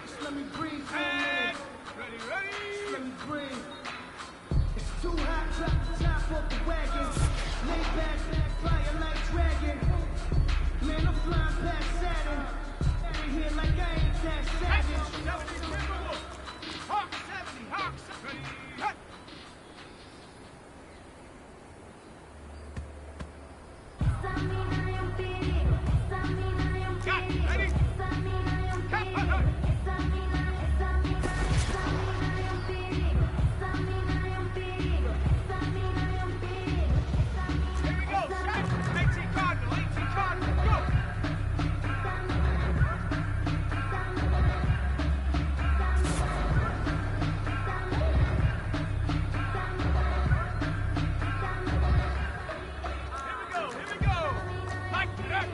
Just let me breathe for a minute. Ready? Just let me breathe. It's too hot, drop the top off the wagon. Lay back, fire like dragon. Man, I'm flying past Saturn. They here like I ain't that savage. Hawk 70, Hawk 70. Ready? Hut. Got it, ready? Here we go, set. 18 Cardinal, go. Here we go. Like that.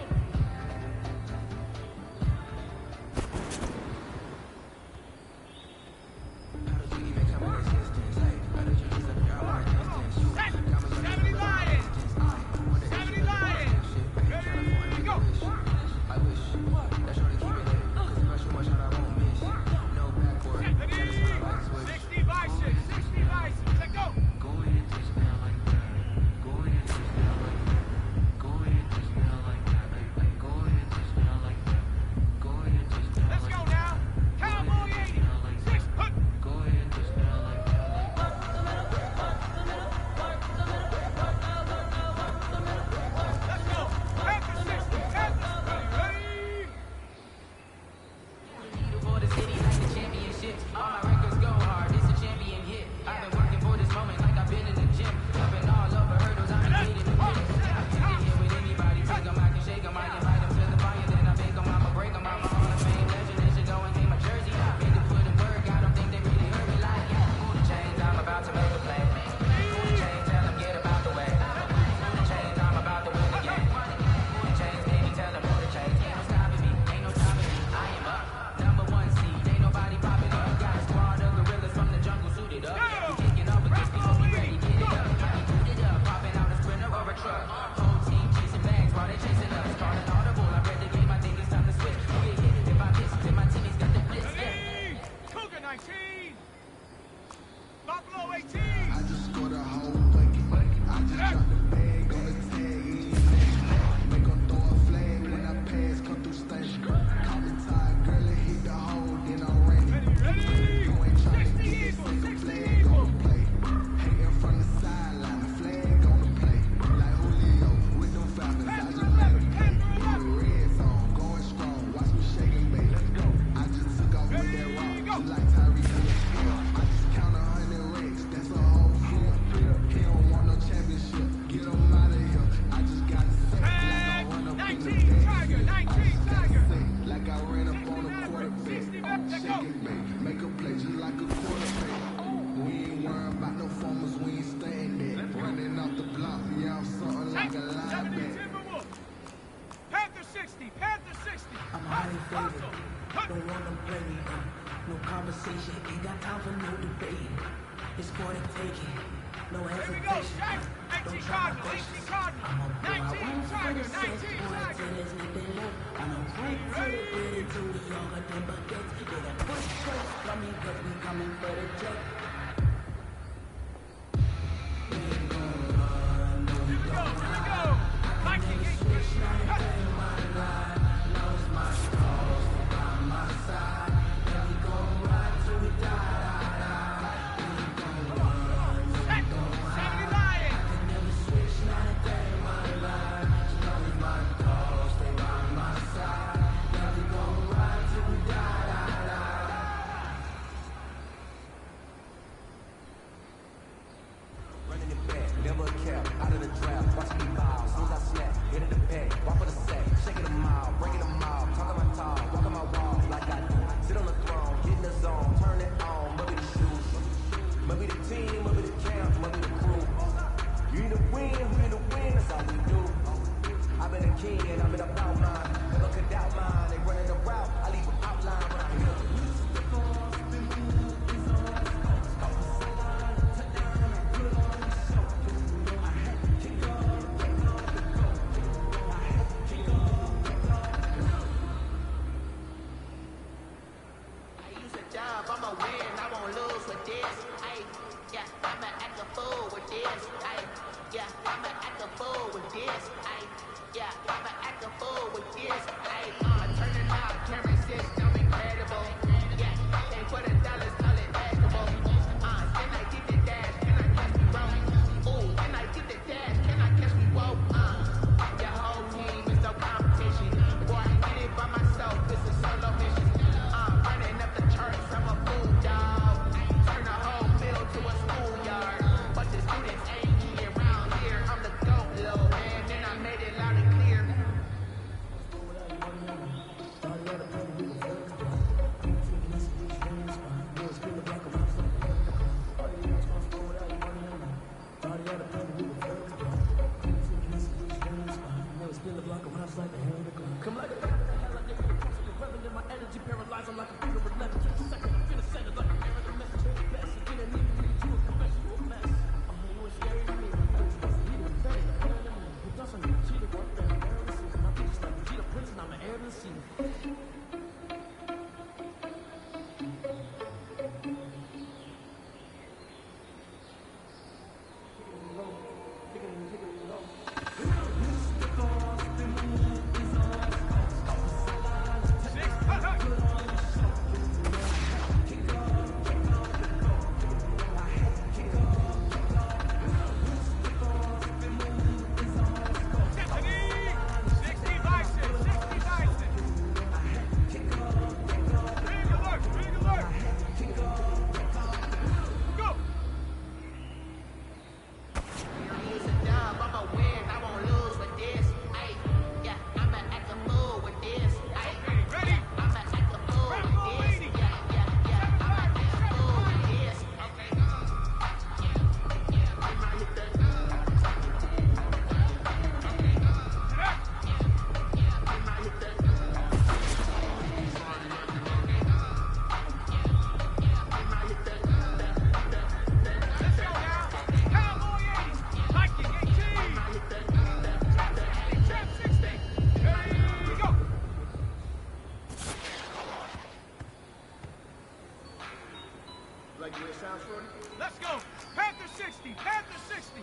Like the way it sounds, Shorty? Let's go! Panther 60! Panther 60!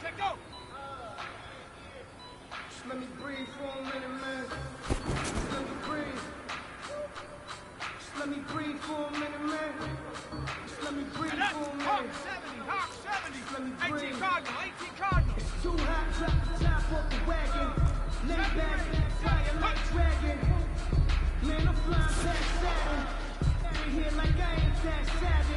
Check go! Just let me breathe for a minute, man. Just let me breathe. Just let me breathe for a minute, man. Just let me breathe for a minute. Hawk 70! Hawk 70! Just let me 18 breathe. Cardinal! 18 Cardinal! It's too hot, drop the top off the wagon. Lay back, fire like dragon. Man, I'm flying past Saturn. Stay here like I ain't that savage.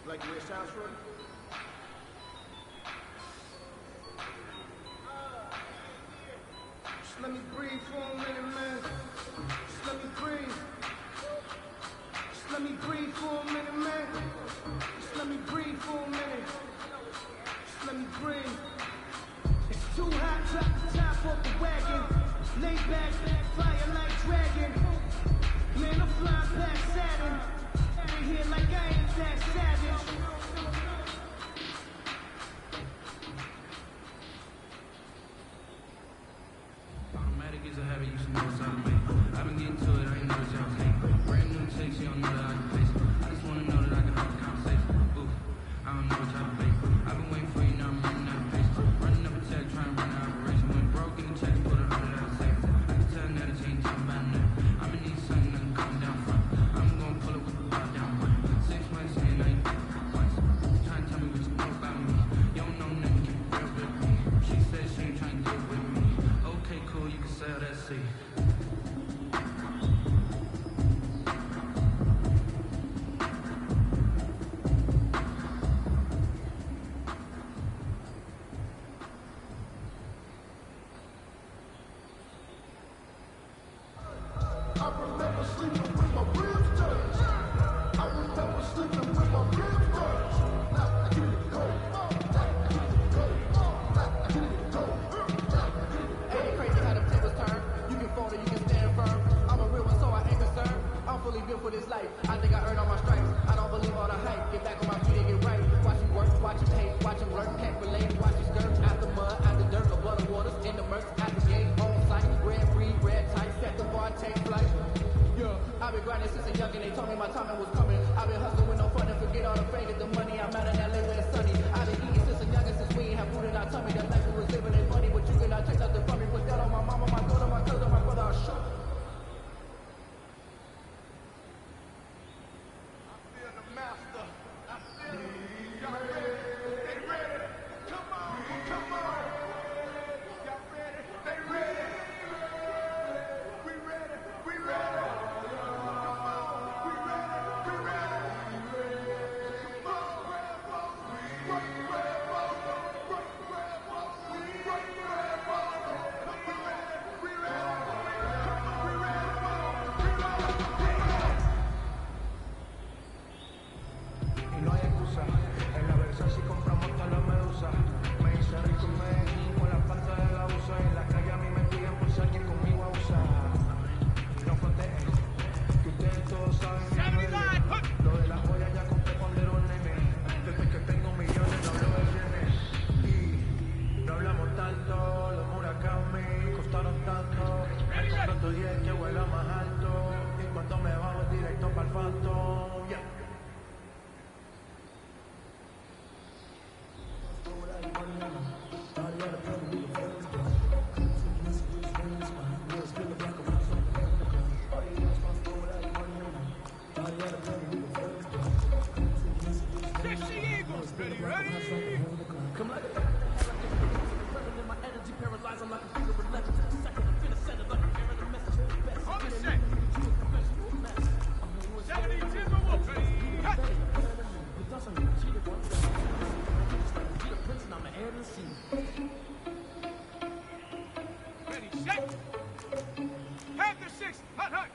Like the way it sounds, Shorty? Just let me breathe for a minute, man. Just let me breathe. Just let me breathe for a minute, man. Just let me breathe for a minute. Just let me breathe. It's too hot, drop the top off the wagon. Lay back, fire like dragon. Man, I'm flying past Saturn. They here like I ain't that savage. Automatic is a habit, you should know it's automated. I've been getting to it, I ain't never y'all take. Brand new chick, she don't know that I can face it. I just wanna know that I can have a conversation. Ooh, I don't know what type of bait. I've been waiting for you, now I'm running out of patience. Running up a check, trying to run an operation. Went broke in the check, put 100 out of savings. I can tell that it ain't talking about nothing. I'ma need something that can calm down from. I'm gonna pull it with the bar down one. 6 months in, I ain't once. Trying to tell me what you know about me. You don't know nothing, keep it real with me. She said she ain't trying to deal with me. Okay, cool, you can sell that seed. I remember sleeping with my ribs touched. I remember sleeping with my ribs touched. Now I get it go. Now I get it go. Now I get it go. Hey, it's crazy how them tables turn. You can fold or you can stand firm. I'm a real one, so I ain't concerned. I'm fully built for this life. I think I earned all my stripes. I don't believe all the hype. Get back on my feet and get right. Watch him work, watch him hate, watch him lurk, can't relate. Watch his skirt out the mud, out the dirt, above the waters, in the murk, out the gate, on site. Red breed, red tight, set the bar, take flight. Yeah, I've been grinding since a youngin'. They told me my timing was coming. I've been hustling with no fun and forget all the fame. Get the money. I'm out in LA where it's sunny. I've been eating since a youngin', since we ain't have food in our tummy. The life we was living ain't funny, but you cannot take nothing from me. Put that on my mama, my daughter, my cousin, my brother. I'll show. feel the master. I feel him. Y'all ready? They ready? Come on, come on. Y'all ready? They ready? We ready? We ready? Come on, we ready? We ready? Come on, Red Wolf. Work Red Wolf. Work Red Wolf. Work Red Wolf. Come on, we ready? Come on, we ready? We ready? Y no hay excusa, en la versión si compramos toda la medusa. Me hice rico en Medellín con la parte del abuso. En la calle a mí me piden por si alguien conmigo abusa. No fronteen, que ustedes todos saben mi nivel. Lo de la joya ya compré cuando era un nene. Desde que tengo millones no hablo de bienes. Y no hablamos tanto, los Murakami costaron tanto. Me compro tu 10 que vuela más alto. Y cuando me bajo directo para el Phantom, yeah. Sexy Eagles, ready, ready? Come like a my energy paralyzed, I'm like a finger 11. Second, I'm finna send it like I'm hearing a message. Best On the get set. it, you a professional mess. I'm the newest 70 Timber Wolf, ready? Cut. It doesn't mean cheated once. Cheetah Prince and I'm an heir to the scene. Ready, set. Panther 6, hut, hut.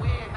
win.